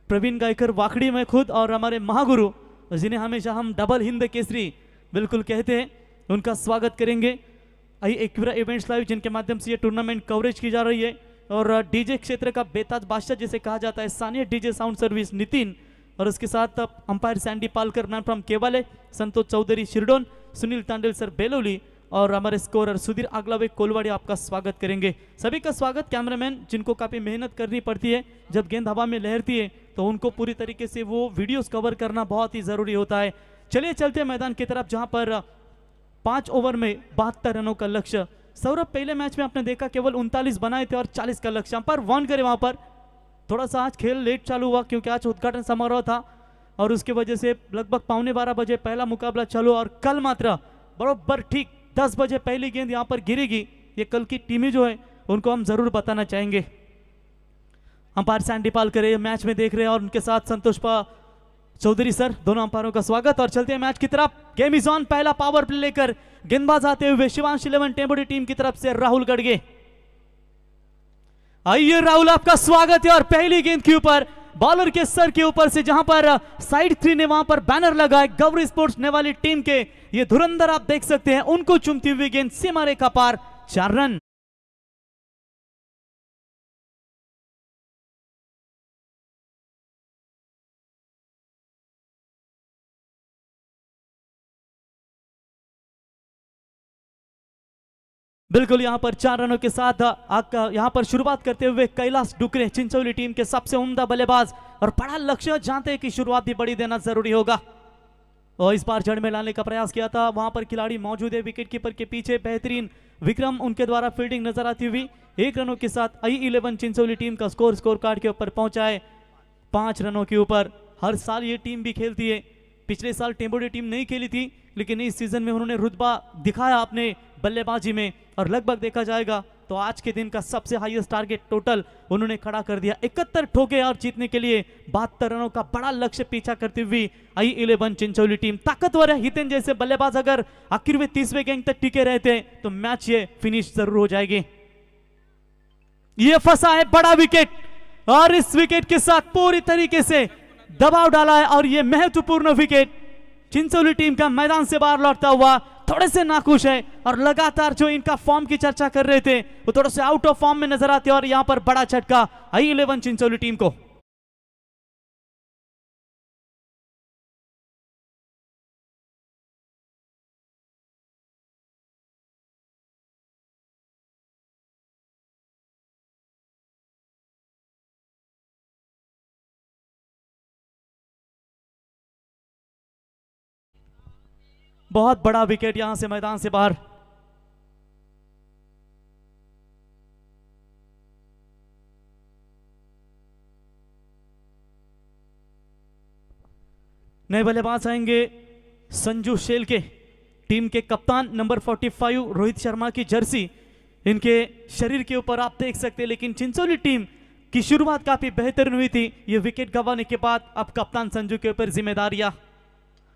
S4: प्रवीण गायकर वाकड़ी में खुद, और हमारे महागुरु जिन्हें हमेशा हम डबल हिंद केसरी बिल्कुल कहते हैं, उनका स्वागत करेंगे. आई एक्विरा इवेंट्स लाइव जिनके माध्यम से ये टूर्नामेंट कवरेज की जा रही है, और डीजे क्षेत्र का बेताज बादशाह जिसे कहा जाता है Sania DJ sound service Nitin, और उसके साथ umpire Sandy Palkar man from केवाले, संतोष चौधरी शिरडोन, सुनील तांडेल सर बेलोली, और हमारे स्कोरर सुधीर आगलावे कोलवाड़ी आपका स्वागत करेंगे. सभी का स्वागत. कैमरामैन जिनको काफ़ी मेहनत करनी पड़ती है, जब गेंद हवा में लहरती है तो उनको पूरी तरीके से वो वीडियोस कवर करना बहुत ही ज़रूरी होता है. चलिए चलते हैं मैदान की तरफ, जहां पर 5 ओवर में 72 रनों का लक्ष्य. सौरभ, पहले मैच में आपने देखा केवल 39 बनाए थे और 40 का लक्ष्य. अंपायर वार्न करे वहां पर. थोड़ा सा आज खेल लेट चालू हुआ क्योंकि आज उद्घाटन समारोह था, और उसकी वजह से लगभग 11:15 बजे पहला मुकाबला चालू, और कल मात्र बरोबर ठीक 10 बजे पहली गेंद यहाँ पर गिरेगी. ये कल की टीमें जो है उनको हम जरूर बताना चाहेंगे. अंपायर सैंडी पालकर मैच में देख रहे हैं, और उनके साथ संतोष चौधरी सर, दोनों अंपायरों का स्वागत. और चलते हैं मैच की तरफ. Game is on. पहला पावर प्ले लेकर गेंदबाज आते हुए शिवांश 11 टेम्बोडी टीम की तरफ से राहुल गड़गे. आइए राहुल, आपका स्वागत है. और पहली गेंद के ऊपर बॉलर के सर के ऊपर से, जहां पर साइड 3 ने वहां पर बैनर लगा है गौरी स्पोर्ट्स नेवाली टीम के, ये धुरंधर आप देख सकते हैं, उनको चुमती हुई गेंद सीमा रेखा पार, 4 रन. बिल्कुल यहां पर 4 रनों के साथ यहां पर शुरुआत करते हुए कैलाश डुकरे, चिंचोली टीम के सबसे उम्दा बल्लेबाज, और बड़ा लक्ष्य जानते हैं कि शुरुआत भी बड़ी देना जरूरी होगा, और इस बार जड़ में लाने का प्रयास किया था. वहां पर खिलाड़ी मौजूद है विकेट कीपर के पीछे, बेहतरीन विक्रम उनके द्वारा फील्डिंग नजर आती हुई. 1 रनों के साथ I11 चिंचोली टीम का स्कोर कार्ड के ऊपर पहुंचा है 5 रनों के ऊपर. हर साल ये टीम भी खेलती है. पिछले साल टेम्बोडी टीम नहीं खेली थी, लेकिन इस सीजन में उन्होंने रुतबा दिखाया अपने बल्लेबाजी में, और लगभग देखा जाएगा तो आज के दिन का सबसे हाईएस्ट टारगेट टोटल उन्होंने खड़ा कर दिया. 71 ठोके और जीतने के लिए 72 रनों का बड़ा लक्ष्य पीछा करती हुई I11 चिंचोली टीम ताकतवर है. हितेन जैसे बल्लेबाज अगर आखिर 30वें गेंद तक टिके रहते हैं तो मैच ये फिनिश जरूर हो जाएगी. ये फंसा है बड़ा विकेट, और इस विकेट के साथ पूरी तरीके से दबाव डाला है, और ये महत्वपूर्ण विकेट चिंचोली टीम का मैदान से बाहर लौटता हुआ थोड़े से नाखुश है, और लगातार जो इनका फॉर्म की चर्चा कर रहे थे वो थोड़े से आउट ऑफ फॉर्म में नजर आते हैं, और यहां पर बड़ा झटका I11 चिंचोली टीम को. बहुत बड़ा विकेट यहां से मैदान से बाहर. नए बल्लेबाज आएंगे संजू शेलके, टीम के कप्तान, नंबर 45 रोहित शर्मा की जर्सी इनके शरीर के ऊपर आप देख सकते हैं. लेकिन चिंचोली टीम की शुरुआत काफी बेहतरीन हुई थी. ये विकेट गंवाने के बाद अब कप्तान संजू के ऊपर जिम्मेदारियां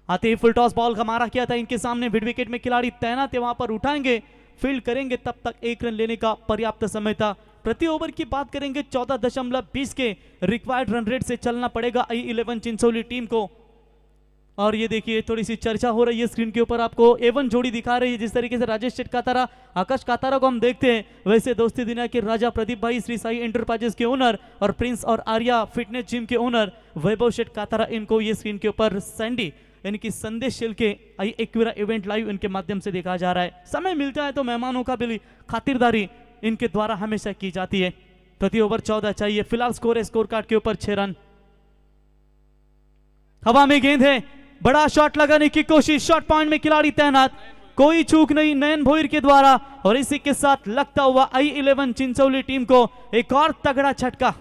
S4: आते ही. फुल टॉस बॉल का मारा किया था इनके सामने, मिड विकेट में खिलाड़ी तैनात है, वहां पर उठाएंगे, फील्ड करेंगे, तब तक 1 रन लेने का पर्याप्त समय था. प्रति ओवर की बात करेंगे 14.20 के रिक्वायर्ड रन रेट से चलना पड़ेगा I11 चिंचोली टीम को. और ये देखिए थोड़ी सी चर्चा हो रही है स्क्रीन के ऊपर, आपको A1 जोड़ी दिखा रही है। जिस तरीके से राजेश शेट कातारा, आकाश कातारा को हम देखते हैं, वैसे दोस्ती दुनिया के राजा प्रदीप भाई, श्री साई एंटरप्राइजेस के ओनर और प्रिंस और आर्या फिटनेस जिम के ओनर वैभव शेट कातारा, इनको ये स्क्रीन के ऊपर सैंडी यानी कि संदेश शेल के आई एक्विरा इवेंट लाइव इनके माध्यम से देखा जा रहा है। समय मिलता है तो मेहमानों का भी खातिरदारी इनके द्वारा हमेशा की जाती है। प्रति ओवर 14 चाहिए। फिलहाल स्कोर है स्कोर कार्ड के ऊपर 6 रन। हवा में गेंद है, बड़ा शॉट लगाने की कोशिश, शॉट पॉइंट में खिलाड़ी तैनात, कोई चूक नहीं नयन भोईर के द्वारा, और इसी के साथ लगता हुआ I11 चिंचोली टीम को एक और तगड़ा झटका।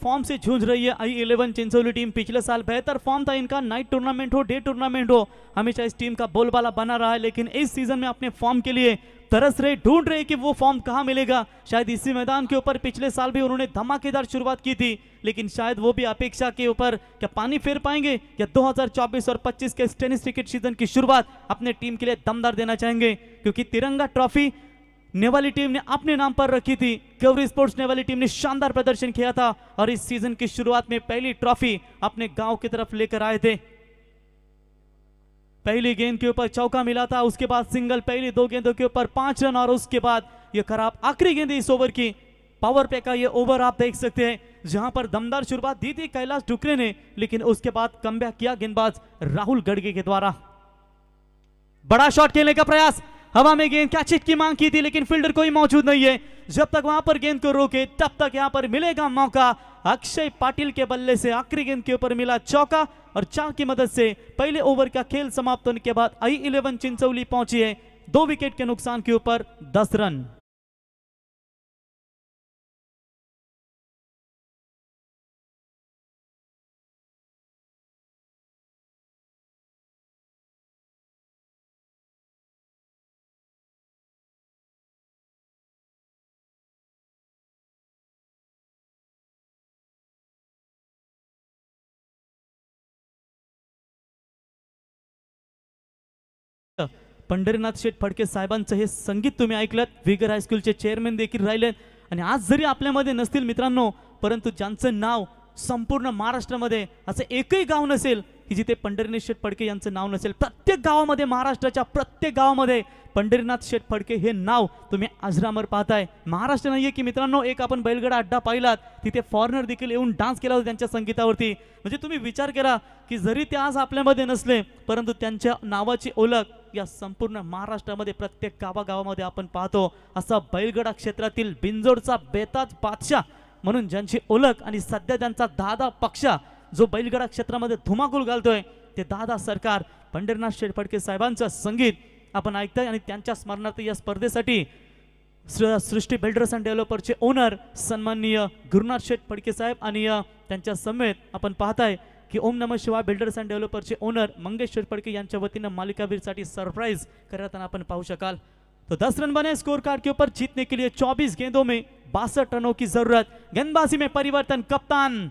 S4: फॉर्म से जूझ रही है I11 चिंचोली टीम। पिछले साल बेहतर फॉर्म था इनका, नाइट टूर्नामेंट हो डे टूर्नामेंट हो, हमेशा इस टीम का बोलबाला बना रहा है, लेकिन इस सीजन में अपने फॉर्म के लिए तरस रहे, ढूंढ रहे कि वो फॉर्म कहां मिलेगा। शायद इसी मैदान के ऊपर पिछले साल भी उन्होंने धमाकेदार शुरुआत की थी, लेकिन शायद वो भी अपेक्षा के ऊपर क्या पानी फेर पाएंगे, या 2024 और 25 के टेनिस क्रिकेट सीजन की शुरुआत अपने टीम के लिए दमदार देना चाहेंगे, क्योंकि तिरंगा ट्रॉफी नेवाली टीम ने अपने नाम पर रखी थी। केवरी स्पोर्ट्स नेवाली टीम ने शानदार प्रदर्शन किया था और इस सीजन की शुरुआत में पहली ट्रॉफी अपने गांव की तरफ लेकर आए थे। पहली गेंद के ऊपर चौका मिला था, उसके बाद सिंगल, पहली 2 गेंदों के ऊपर 5 रन, और उसके बाद यह खराब आखिरी गेंद इस ओवर की। पावर प्ले का यह ओवर आप देख सकते हैं, जहां पर दमदार शुरुआत दी थी कैलाश डुकरे ने, लेकिन उसके बाद कमबैक किया गेंदबाज राहुल गढ़गे के द्वारा। बड़ा शॉट खेलने का प्रयास, हवा में गेंद, कैच हिट की मांग की थी, लेकिन फील्डर कोई मौजूद नहीं है। जब तक वहां पर गेंद को रोके तब तक यहां पर मिलेगा मौका। अक्षय पाटिल के बल्ले से आखिरी गेंद के ऊपर मिला चौका, और 4 की मदद से पहले ओवर का खेल समाप्त होने के बाद I11 चिंचोली पहुंची है 2 विकेट के नुकसान के ऊपर 10 रन। पंढरीनाथ शेठ फडके साहेबांचं हे संगीत तुम्ही ऐकलं, विगर हायस्कूलचे चेअरमॅन देखील राहिले, आणि आज जरी आपल्यामध्ये नसतील मित्रांनो, परंतु ज्यांचं नाव संपूर्ण महाराष्ट्रामध्ये असं एकही गाव नसेल की जिथे पंढरीनाथ शेठ फडके यांचं नाव नसेल। प्रत्येक गावामध्ये, महाराष्ट्राच्या प्रत्येक गावामध्ये पंढरीनाथ शेठ फडके हे नाव तुम्ही अजरामर पाहताय। महाराष्ट्र नाहीये की मित्रांनो, एक आपण बैलगाडा अड्डा पाहिलात, तिथे फॉरेनर देखील येऊन डान्स केला होता त्यांच्या संगीतावरती। म्हणजे तुम्ही विचार करा की जरी ते आज आपल्यामध्ये नसले, परंतु त्यांच्या नावाची ओळख या संपूर्ण महाराष्ट्रामध्ये प्रत्येक गावागावामध्ये आपण पाहतो। असा बैलगाडा क्षेत्रातील बिंजोडचा बेताज बादशाह म्हणून ज्यांची ओळख, आणि सध्या त्यांचा दादा पक्षा जो बैलगाडा क्षेत्रामध्ये धुमाकूळ घालतोय, ते दादा सरकार पंढरीनाथ शेठ फडके साहेबांचं संगीत आपण ऐकताय। आणि त्यांच्या स्मरणार्थ या स्पर्धेसाठी सृष्टी बिल्डर्स अँड डेव्हलपरचे ओनर सन्माननीय गुरुनाथ शेठ फडके साहेब, आणि त्यांच्या समेत आपण पाहताय कि ओम नमः शिवाय builders and डेव्हलपरचे owner Mangesh Sheth Phadke यांच्या वतीने मालिकावीरसाठी सरप्राइज करताना आपण पाहू शकाल। तो 10 रन बने स्कोर कार्ड के ऊपर। जीतने के लिए 24 गेंदों में 62 रनों की जरूरत। गेंदबाजी में परिवर्तन, कप्तान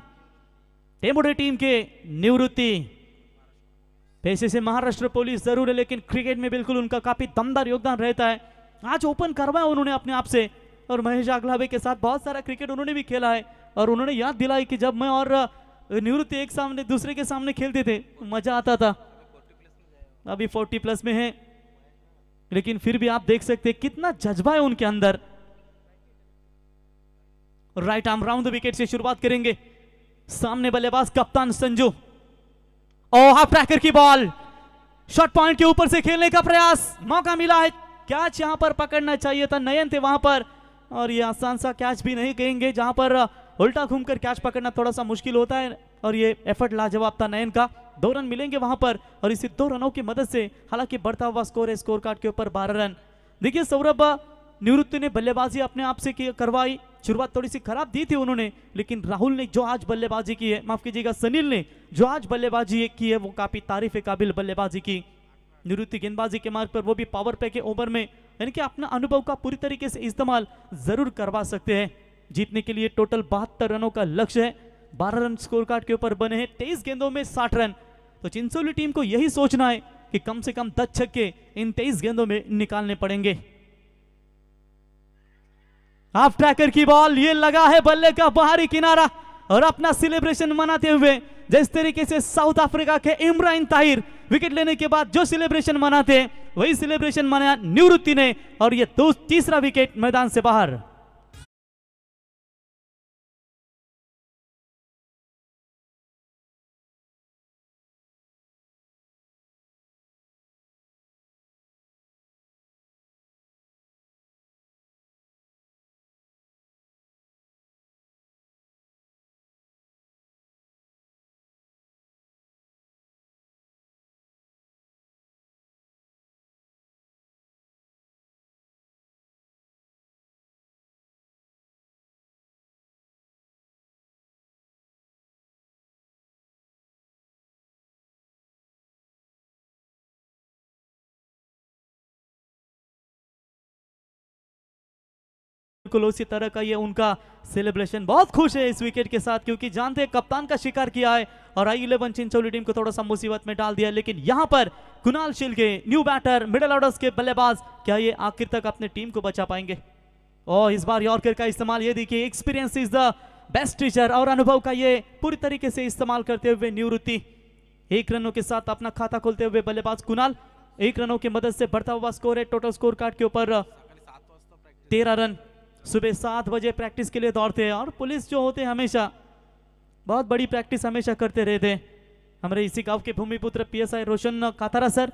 S4: टेमुडे टीम के निवृत्ति। पैसे से महाराष्ट्र पुलिस जरूर है, लेकिन क्रिकेट में बिल्कुल उनका काफी दमदार योगदान रहता है। आज ओपन करवाया उन्होंने अपने आप से, और महेश आगलावे के साथ बहुत सारा क्रिकेट उन्होंने भी खेला है, और उन्होंने याद दिलाई कि जब मैं और निवृत्ति एक सामने दूसरे के सामने खेलते थे मजा आता था। अभी 40+ में है, लेकिन फिर भी आप देख सकते हैं कितना जज्बा है उनके अंदर। Right arm round the wicket से शुरुआत करेंगे। सामने बल्लेबाज कप्तान संजू, और हाफ ट्रैकर की बॉल, शॉट पॉइंट के ऊपर से खेलने का प्रयास, मौका मिला है। कैच यहां पर पकड़ना चाहिए था, नयन थे वहां पर, और ये आसान सा कैच भी नहीं कहेंगे, जहां पर उल्टा घूमकर कैच पकड़ना थोड़ा सा मुश्किल होता है, और ये एफर्ट लाजवाब था नयन का। 2 रन मिलेंगे वहां पर, और इसी 2 रनों की मदद से हालांकि बढ़ता हुआ स्कोर है स्कोर कार्ड के ऊपर 12 रन। देखिए सौरभ, निवृत्ति ने बल्लेबाजी अपने आप से करवाई, शुरुआत थोड़ी सी खराब दी थी उन्होंने, लेकिन राहुल ने जो आज बल्लेबाजी की है, माफ कीजिएगा सनील ने जो आज बल्लेबाजी की है, वो काफी तारीफ काबिल बल्लेबाजी की। निवृत्ति गेंदबाजी के मार्ग पर, वो भी पावर प्ले के ओवर में यानी कि अपना अनुभव का पूरी तरीके से इस्तेमाल जरूर करवा सकते हैं। जीतने के लिए टोटल 72 रनों का लक्ष्य है। 12 रन स्कोर कार्ड के ऊपर बने हैं, 23 गेंदों में 60 रन। तो चिंचोली टीम को यही सोचना है कि कम से कम 10 छक्के इन 23 गेंदों में निकालने पड़ेंगे। हाफ ट्रैकर की बॉल, ये लगा है बल्ले का बाहरी किनारा और अपना सेलिब्रेशन मनाते हुए जिस तरीके से साउथ अफ्रीका के इमरान ताहिर विकेट लेने के बाद जो सेलिब्रेशन मनाते हैं वही सेलिब्रेशन मनाया निवृत्ति ने, और ये तीसरा विकेट मैदान से बाहर। बिल्कुल उसी तरह का ये उनका सेलिब्रेशन, बहुत खुश है इस विकेट के साथ क्योंकि जानते हैं कप्तान का शिकार किया है और आई-11 चिंचोली टीम को थोड़ा सा मुसीबत में डाल दिया। लेकिन यहां पर Kunal Shilke new batter, middle orders के बल्लेबाज, क्या ये आखिर तक अपने टीम को बचा पाएंगे? और इस बार यॉर्कर का इस्तेमाल, ये देखिए experience is the best teacher, और अनुभव का ये पूरी तरीके से इस्तेमाल करते हुए निवृत्ति 1 रनों के साथ अपना खाता खोलते हुए बल्लेबाज कुणाल 1 रनों की मदद से बढ़ता हुआ स्कोर है। टोटल स्कोर कार्ड के ऊपर 13 रन। सुबह 7 बजे प्रैक्टिस के लिए दौड़ते हैं और पुलिस जो होते हैं हमेशा बहुत बड़ी प्रैक्टिस हमेशा करते रहते हैं। हमारे इसी गांव के भूमिपुत्र PSI रोशन काथारा सर,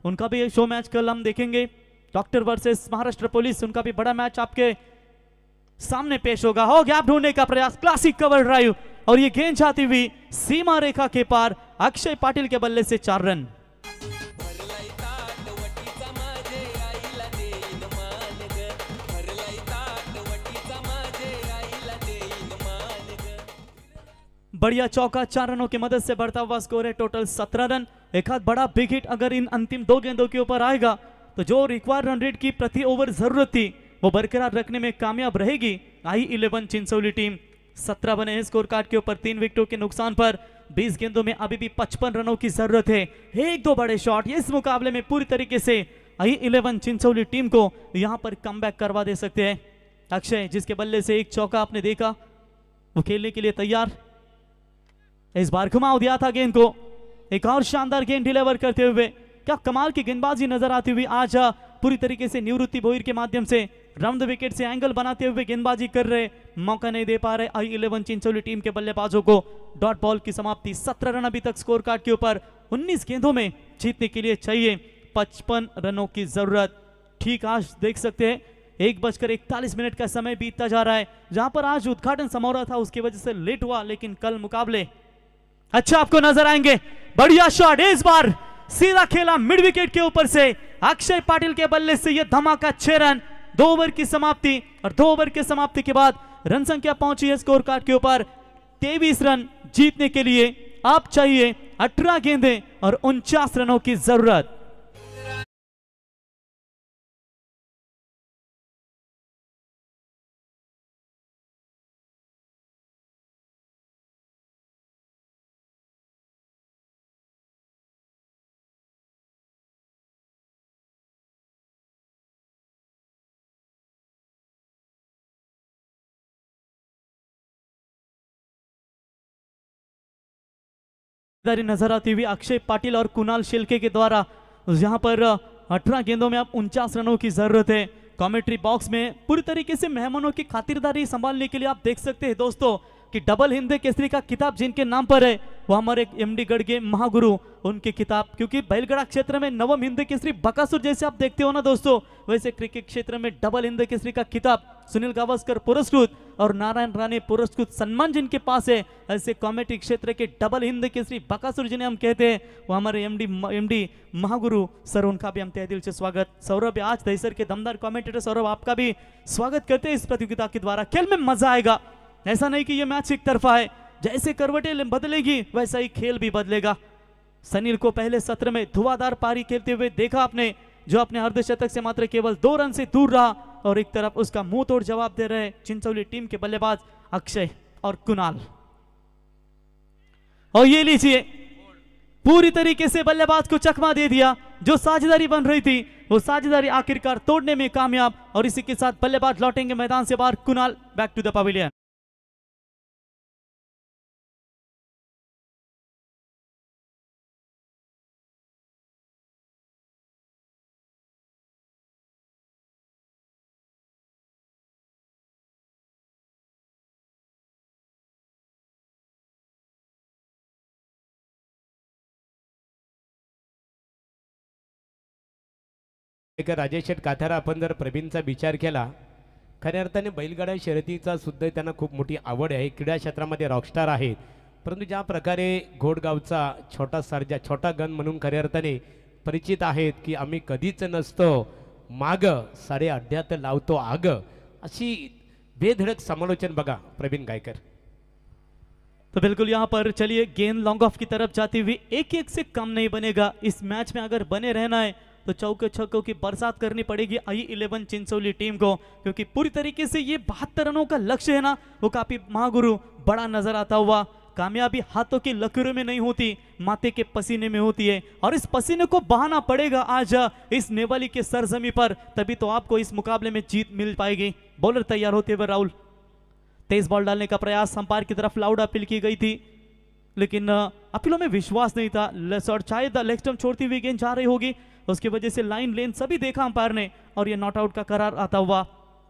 S4: उनका भी शो मैच कल हम देखेंगे। डॉक्टर वर्सेस महाराष्ट्र पुलिस, उनका भी बड़ा मैच आपके सामने पेश होगा। हो गैप ढूंढने का प्रयास, क्लासिक कवर ड्राइव, और ये गेंद जाती हुई सीमा रेखा के पार। अक्षय पाटिल के बल्ले से 4 रन। बढ़िया चौका, 4 रनों की मदद से बढ़ता हुआ स्कोर है टोटल 17 रन। एक हाथ बड़ा बिग हिट अगर इन अंतिम 2 गेंदों के ऊपर आएगा तो जो रिक्वायर्ड रन रेट की प्रति ओवर जरूरत थी वो बरकरार रखने में कामयाब रहेगी आई-11 चिंचोली टीम। 17 बने हैं स्कोर कार्ड के ऊपर 3 विकेटों के नुकसान पर। 20 गेंदों में अभी भी 55 रनों की जरूरत है। 1-2 बड़े शॉट ये इस मुकाबले में पूरी तरीके से आई-11 चिंचोली टीम को यहां पर कमबैक करवा दे सकते हैं। अक्षय, जिसके बल्ले से एक चौका आपने देखा, वो खेलने के लिए तैयार। इस बार घुमाव दिया था गेंद को, एक और शानदार गेंद डिलीवर करते हुए। क्या कमाल की गेंदबाजी नजर आती हुई आज पूरी तरीके से निवृत्ति बोहिर के माध्यम से राउंड द विकेट से एंगल बनाते हुए गेंदबाजी कर रहे, मौका नहीं दे पा रहे आई-11 चिंचोली टीम के बल्लेबाजों को। डॉट बॉल की समाप्ति, 17 रन अभी तक स्कोर कार्ड के ऊपर। 19 गेंदों में जीतने के लिए चाहिए 55 रनों की जरूरत। ठीक आज देख सकते हैं 1:41 का समय बीतता जा रहा है। जहां पर आज उद्घाटन समारोह था उसकी वजह से लेट हुआ, लेकिन कल मुकाबले अच्छा आपको नजर आएंगे। बढ़िया शॉट, इस बार सीधा खेला मिड विकेट के ऊपर से अक्षय पाटिल के बल्ले से यह धमाका 6 रन। 2 ओवर की समाप्ति, और 2 ओवर की समाप्ति के बाद रन संख्या पहुंची है स्कोर कार्ड के ऊपर 23 रन। जीतने के लिए आप चाहिए 18 गेंदें और 49 रनों की जरूरत। नजर आती हुई अक्षय पाटिल और कुणाल शिल्के के द्वारा यहां पर 18 गेंदों में अब 49 रनों की जरूरत है। कमेंट्री बॉक्स में पूरी तरीके से मेहमानों की खातिरदारी संभालने के लिए आप देख सकते हैं दोस्तों कि डबल हिंद केसरी का खिताब जिनके नाम पर है वो हमारे MD गढ़ के महागुरु, उनके खिताब, क्योंकि बैलगड़ा क्षेत्र में नवम हिंद केसरी बकासुर जैसे आप देखते हो ना दोस्तों, वैसे क्रिकेट क्षेत्र में डबल हिंद केसरी का खिताब सुनील गावस्कर पुरस्कृत और नारायण राणे पुरस्कृत सम्मान जिनके पास है, ऐसे कॉमेडी क्षेत्र के डबल हिंद केसरी बकासुर जिन्हें हम कहते हैं वो हमारे MD महागुरु सर, उनका भी हम तहे दिल से स्वागत। सौरभ आज दहीसर के दमदार कमेंटेटर सौरभ, आपका भी स्वागत करते हैं इस प्रतियोगिता के द्वारा। खेल में मजा आएगा, ऐसा नहीं कि ये मैच एक तरफा है, जैसे करवटें बदलेगी वैसा ही खेल भी बदलेगा। सनील को पहले सत्र में धुआंधार पारी खेलते हुए देखा आपने, जो अपने अर्धशतक से मात्र केवल 2 रन से दूर रहा और एक तरफ उसका मुंह तोड़ जवाब दे रहे चिंचोली टीम के बल्लेबाज अक्षय और कुणाल। और ये लीजिए पूरी तरीके से बल्लेबाज को चकमा दे दिया। जो साझेदारी बन रही थी वो साझेदारी आखिरकार तोड़ने में कामयाब और इसी के साथ बल्लेबाज लौटेंगे मैदान से बाहर। Kunal back to the pavilion.
S1: एक राजेश शेठ काथारा आपण जर प्रवीणचा विचार केला खऱ्या अर्थाने बैलगाडा शर्यतीचा सुद्धा त्यांना खूप मोठी आवड आहे, क्रीडा क्षेत्रामध्ये रॉकस्टार आहेत, परंतु ज्या प्रकारे घोडगावचा छोटा सर्जा छोटा गन म्हणून खऱ्या अर्थाने परिचित आहेत की आम्ही कधीच नसतो माग सारे अड्ड्यात लावतो आग, अशी बेधडक समालोचन बघा प्रवीण गायकर।
S4: तो बिल्कुल यहाँ पर चलिए गेंद लॉन्ग ऑफ की तरफ जाती हुई एक एक से कम नहीं बनेगा। इस मैच में अगर बने रहना है तो चौके छक्कों की बरसात करनी पड़ेगी I-11 चिंचोली टीम को, क्योंकि पूरी तरीके से ये 72 रनों का लक्ष्य है ना वो काफी महागुरु बड़ा नजर आता हुआ। कामयाबी हाथों की लकीरों में नहीं होती, माथे के पसीने में होती है और इस पसीने को बहाना पड़ेगा आज इस नेवाली के सरजमी पर, तभी तो आपको इस मुकाबले में जीत मिल पाएगी। बॉलर तैयार होते हुए राहुल, तेज बॉल डालने का प्रयास अंपायर की तरफ लाउड अपील की गई थी लेकिन अपीलों में विश्वास नहीं था और शायद लेग स्टंप छोड़ती हुई गेंद जा रही होगी, उसकी वजह से लाइन लेन सभी देखा अंपायर ने और ये नॉट आउट का करार आता हुआ।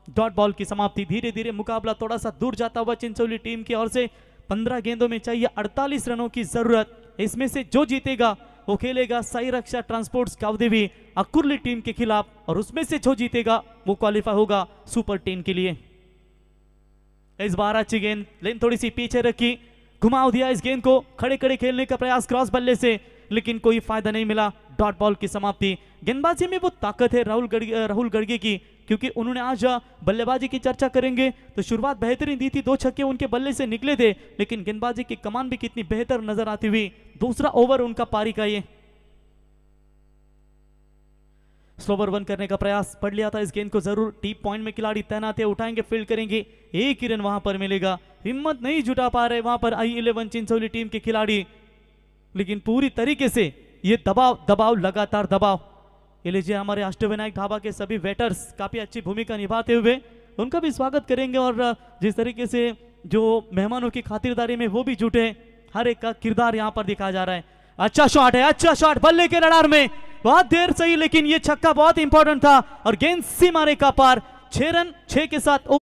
S4: डॉट बॉल की समाप्ति। धीरे धीरे मुकाबला थोड़ा सा दूर जाता हुआ चिंचोली टीम की ओर से। 15 गेंदों में चाहिए 48 रनों की जरूरत। इसमें से जो जीतेगा वो खेलेगा साई रक्षा ट्रांसपोर्ट्स कावदेवी अकुर्ली टीम के खिलाफ और उसमें से जो जीतेगा वो क्वालिफाई होगा सुपर 10 के लिए। इस बार अच्छी गेंद, लेन थोड़ी सी पीछे रखी, घुमाव दिया इस गेंद को, खड़े खड़े खेलने का प्रयास क्रॉस बल्ले से लेकिन कोई फायदा नहीं मिला। डॉट बॉल की समाप्ति। गेंदबाजी में वो ताकत है राहुल गड़गे की, क्योंकि उन्होंने आज बल्लेबाजी की चर्चा करेंगे तो शुरुआत बेहतरीन दी थी, 2 छक्के उनके बल्ले से निकले थे लेकिन गेंदबाजी की कमान भी कितनी बेहतर नजर आती हुई। दूसरा ओवर उनका पारी का ये स्लोवर वन करने का प्रयास पड़ लिया था। इस गेंद को जरूर डीप पॉइंट में खिलाड़ी तैनात है, उठाएंगे फील्ड करेंगे, एक ही रन वहां पर मिलेगा। हिम्मत नहीं जुटा पा रहे वहां पर I-11 चिंचोली टीम के खिलाड़ी, लेकिन पूरी तरीके से ये दबाव लगातार दबाव। ये लीजिए हमारे अष्टविनायक ढाबा के सभी वेटर्स काफी अच्छी भूमिका निभाते हुए, उनका भी स्वागत करेंगे और जिस तरीके से जो मेहमानों की खातिरदारी में वो भी जुटे, हर एक का किरदार यहाँ पर दिखाया जा रहा है। अच्छा शॉट है, अच्छा शॉट बल्ले के रडार में, बहुत देर सही लेकिन ये छक्का बहुत इंपॉर्टेंट था और गेंद सीमारे का पार। 6 रन 6 के साथ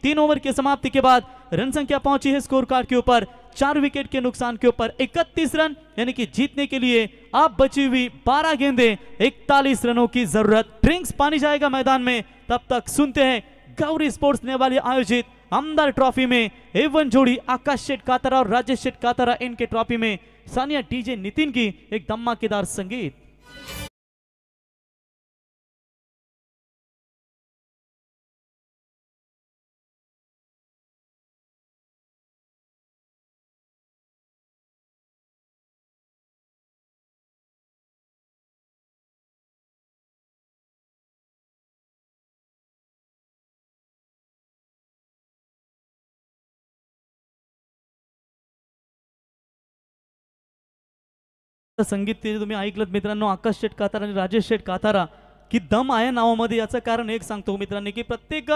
S4: 3 ओवर की समाप्ति के बाद रन संख्या पहुंची है स्कोर कार्ड के ऊपर 4 विकेट के नुकसान के ऊपर 31 रन, यानी कि जीतने के लिए आप बची हुई 12 गेंदें 41 रनों की जरूरत। ड्रिंक्स पानी जाएगा मैदान में, तब तक सुनते हैं गौरी स्पोर्ट्स नेवाली आयोजित आमदार ट्रॉफी में A1 जोड़ी आकाश शेठ कातरा और राजेश शेठ कातरा इनके ट्रॉफी में सानिया डीजे नितिन की एक धमाकेदार संगीत। संगीत ते तुम्ही ऐकलत मित्रांनो, आकाश शेठ कातारा आणि राजेश शेठ कातारा की दम आहे नावामध्ये। याचं कारण एक सांगतो मित्रांनी की प्रत्येक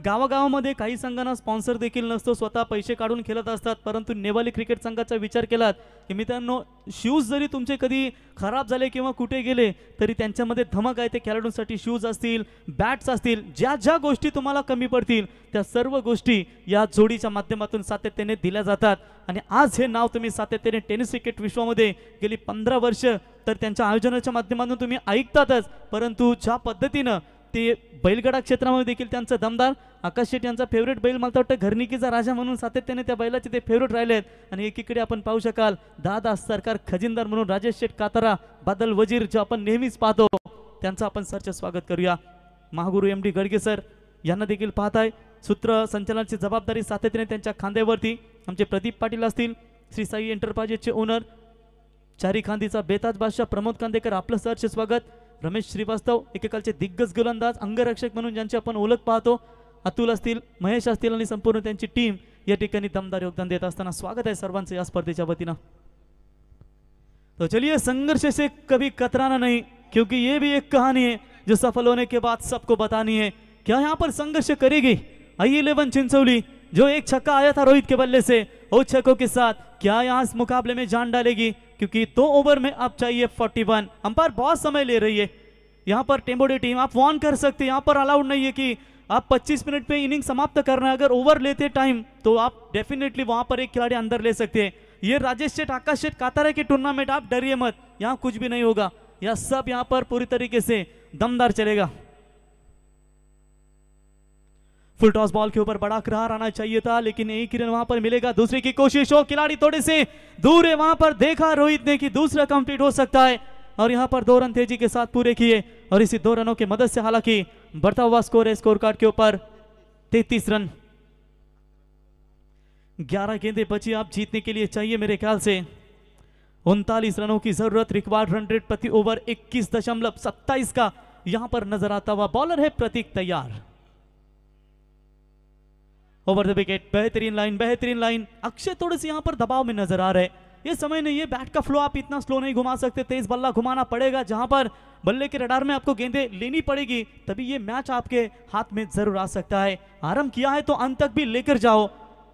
S4: गावागावामध्ये काही संघांना स्पॉन्सर देखील नसतो, स्वतः पैसे काढून खेळत असतात, परंतु नेवाली क्रिकेट संघाचा विचार केलात की मित्रांनो शूज जरी तुमचे कधी खराब झाले किंवा कुठे गेले तरी त्यांच्यामध्ये धमक आहे। ते खेळाडूंसाठी शूज असतील, बॅट्स असतील, ज्या ज्या गोष्टी तुम्हाला कमी पडतील त्या सर्व गोष्टी या जोडीच्या माध्यमातून सातत्याने दिल्या जातात आणि आज हे नाव तुम्ही सातत्याने टेनिस क्रिकेट विश्वामध्ये गेली 15 वर्ष तर त्यांच्या आयोजनाच्या माध्यमातून तुम्ही ऐकतातच, परंतु ज्या पद्धतीनं ते बैलगाडा क्षेत्रामध्ये देखील त्यांचं दमदार आकाश शेठ यांचा फेवरेट बैल मला वाटतं घरनिकीचा राजा म्हणून सातत्याने त्या बैलाचे ते फेवरेट राहिलेत। आणि एकीकडे आपण पाहू शकाल दादा सरकार खजिनदार म्हणून राजेश शेठ कातारा बादल वजीर जे आपण नेहमीच पाहतो त्यांचं आपण सरचे स्वागत करूया। महागुरु MD गडगे सर यांना देखील पाहताय, सूत्र संचालनाची जबाबदारी सातत्याने त्यांच्या खांद्यावरती आमचे प्रदीप पाटील असतील, श्री साई एंटरप्राइजेसचे ओनर चारी खांदीचा बेताज बादशाह प्रमोद कांदेकर आपलं सरचे स्वागत। रमेश श्रीवास्तव एकेकालचे दिग्गज गोलंदाज अंगरक्षक म्हणून ज्यांची आपण ओळख पाहतो, अतुल असतील, महेश असतील आणि संपूर्ण त्यांची टीम या ठिकाणी दमदार योगदान देत असताना स्वागत आहे सर्वांचं या स्पर्धेच्या वतीनं। तो चलिए, संघर्ष से कभी कतराना नहीं, क्योंकि ये भी एक कहानी है जो सफल होने के बाद सबको बतानी है। क्या यहाँ पर संघर्ष करेगी I11 चिंचोली, जो एक छक्का आया था रोहित के बल्ले से, उस छक्कों के साथ क्या यहाँ इस मुकाबले में जान डालेगी? क्योंकि 2 ओवर में अब चाहिए 41। अंपायर बहुत समय ले रही है यहाँ पर। टेम्बोडी टीम आप वार्न कर सकते हैं, यहाँ पर अलाउड नहीं है कि आप 25 मिनट पे इनिंग समाप्त करना है। अगर ओवर लेते टाइम तो आप डेफिनेटली वहां पर एक खिलाड़ी अंदर ले सकते हैं। ये राजेश शेठ, आकाश शेठ कातारा की टूर्नामेंट, आप डरिए मत, यहाँ कुछ भी नहीं होगा, यह सब यहाँ पर पूरी तरीके से दमदार चलेगा। फुल टॉस बॉल के ऊपर बड़ा करार आना चाहिए था, लेकिन एक ही रन वहां पर मिलेगा। दूसरे की कोशिश हो, खिलाड़ी थोड़े से दूर है, वहां पर देखा रोहित ने कि दूसरा कंप्लीट हो सकता है और यहां पर 2 रन तेजी के साथ पूरे किए और इसी 2 रनों की मदद से हालांकि बढ़ता हुआ स्कोर है स्कोर कार्ड के ऊपर 33 रन। 11 गेंदें बची आप जीतने के लिए, चाहिए मेरे ख्याल से 39 रनों की जरूरत। रिक्वायर्ड रन रेट प्रति ओवर 21.27 का यहां पर नजर आता हुआ। बॉलर है प्रतीक तैयार। ओवर द विकेट, बेहतरीन लाइन, बेहतरीन लाइन। अक्षय थोड़े से यहां पर दबाव में नजर आ रहे, ये समय नहीं है, बैट का फ्लो आप इतना स्लो नहीं घुमा सकते, तेज बल्ला घुमाना पड़ेगा। जहां पर बल्ले के रडार में आपको गेंदें लेनी पड़ेगी, तभी ये मैच आपके हाथ में जरूर आ सकता है। आरंभ किया है तो अंत तक भी लेकर जाओ,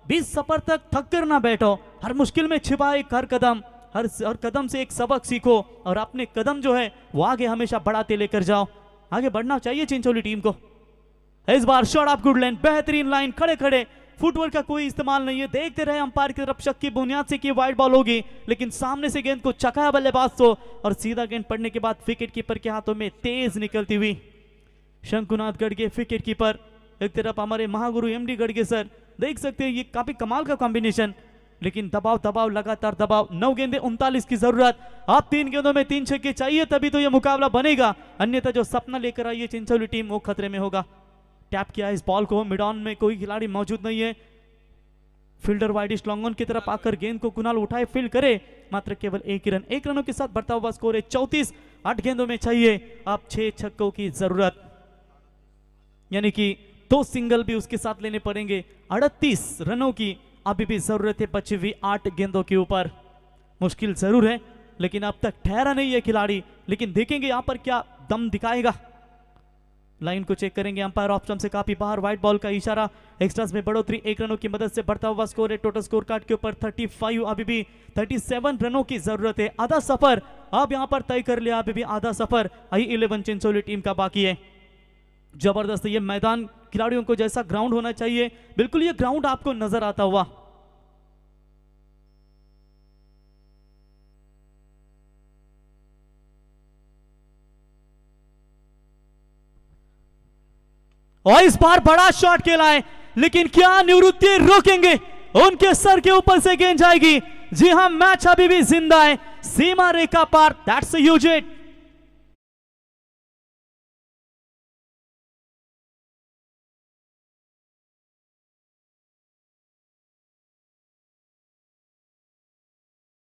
S4: 20 सफर तक थक कर ना बैठो। हर मुश्किल में छिपा एक हर कदम, हर कदम से एक सबक सीखो और अपने कदम जो है वो आगे हमेशा बढ़ाते लेकर जाओ। आगे बढ़ना चाहिए चिंचोली टीम को। इस बार शॉट ऑफ गुड लाइन, बेहतरीन लाइन, खड़े खड़े, फुटवर्क का कोई इस्तेमाल नहीं है। देखते रहे अंपायर की तरफ शक की बुनियाद से कि वाइड बॉल होगी, लेकिन सामने से गेंद को चकाया बल्लेबाज तो और सीधा गेंद पड़ने के बाद विकेट कीपर के हाथों में तेज निकलती हुई। शंकुनाथ गढ़गे विकेट कीपर, एक तरफ हमारे महागुरु एमडी गढ़गे सर, देख सकते हैं ये काफी कमाल का कॉम्बिनेशन, लेकिन दबाव दबाव लगातार दबाव। 9 गेंदें 39 की जरूरत, आप 3 गेंदों में 3 छक्के चाहिए, तभी तो ये मुकाबला बनेगा, अन्यथा जो सपना लेकर आई है चिंचोली टीम वो खतरे में होगा। टैप किया इस बॉल को, मिड ऑन में कोई खिलाड़ी मौजूद नहीं है। फील्डर वाइडिश लॉन्ग ऑन की तरफ आकर गेंद को कुणाल उठाए फील्ड करे, मात्र केवल 1 रन। 1 रनों के साथ बढ़ता हुआ स्कोर है 34। 8 गेंदों में चाहिए अब 6 छक्कों की जरूरत, यानी कि 2 सिंगल भी उसके साथ लेने पड़ेंगे। 38 रनों की अभी भी जरूरत है बची हुई 8 गेंदों के ऊपर। मुश्किल जरूर है, लेकिन अब तक ठहरा नहीं है खिलाड़ी, लेकिन देखेंगे यहां पर क्या दम दिखाएगा। लाइन को चेक करेंगे, अंपायर ऑप्शन से काफी बाहर, व्हाइट बॉल का इशारा। एक्स्ट्रास में बढ़ोतरी 1 रनों की मदद से बढ़ता हुआ स्कोर है। टोटल स्कोर कार्ड के ऊपर 35, अभी भी 37 रनों की जरूरत है। आधा सफर अब यहां पर तय कर लिया, अभी भी आधा सफर I11 चिंचोली टीम का बाकी है। जबरदस्त ये मैदान, खिलाड़ियों को जैसा ग्राउंड होना चाहिए बिल्कुल ये ग्राउंड आपको नजर आता हुआ। और इस बार बड़ा शॉट खेला है, लेकिन क्या निवृत्ति रोकेंगे? उनके सर के ऊपर से गेंद जाएगी। जी हां, मैच अभी भी जिंदा है, सीमा रेखा पार। That's a huge hit.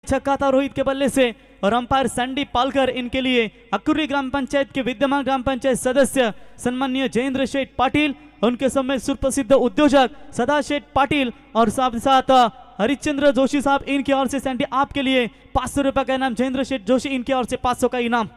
S4: छक्का था रोहित के बल्ले से और अंपायर सैंडी पालकर इनके लिए अकुर्री ग्राम पंचायत के विद्यमान ग्राम पंचायत सदस्य सम्माननीय जयेंद्र शेठ पाटिल, उनके समय सुप्रसिद्ध उद्योजक सदा शेठ पाटिल और साथ साथ हरिश्चंद्र जोशी साहब, इनकी ओर से सैंडी आपके लिए 500 रुपए का इनाम। जयेंद्र शेठ जोशी, इनकी ओर से 500 का इनाम।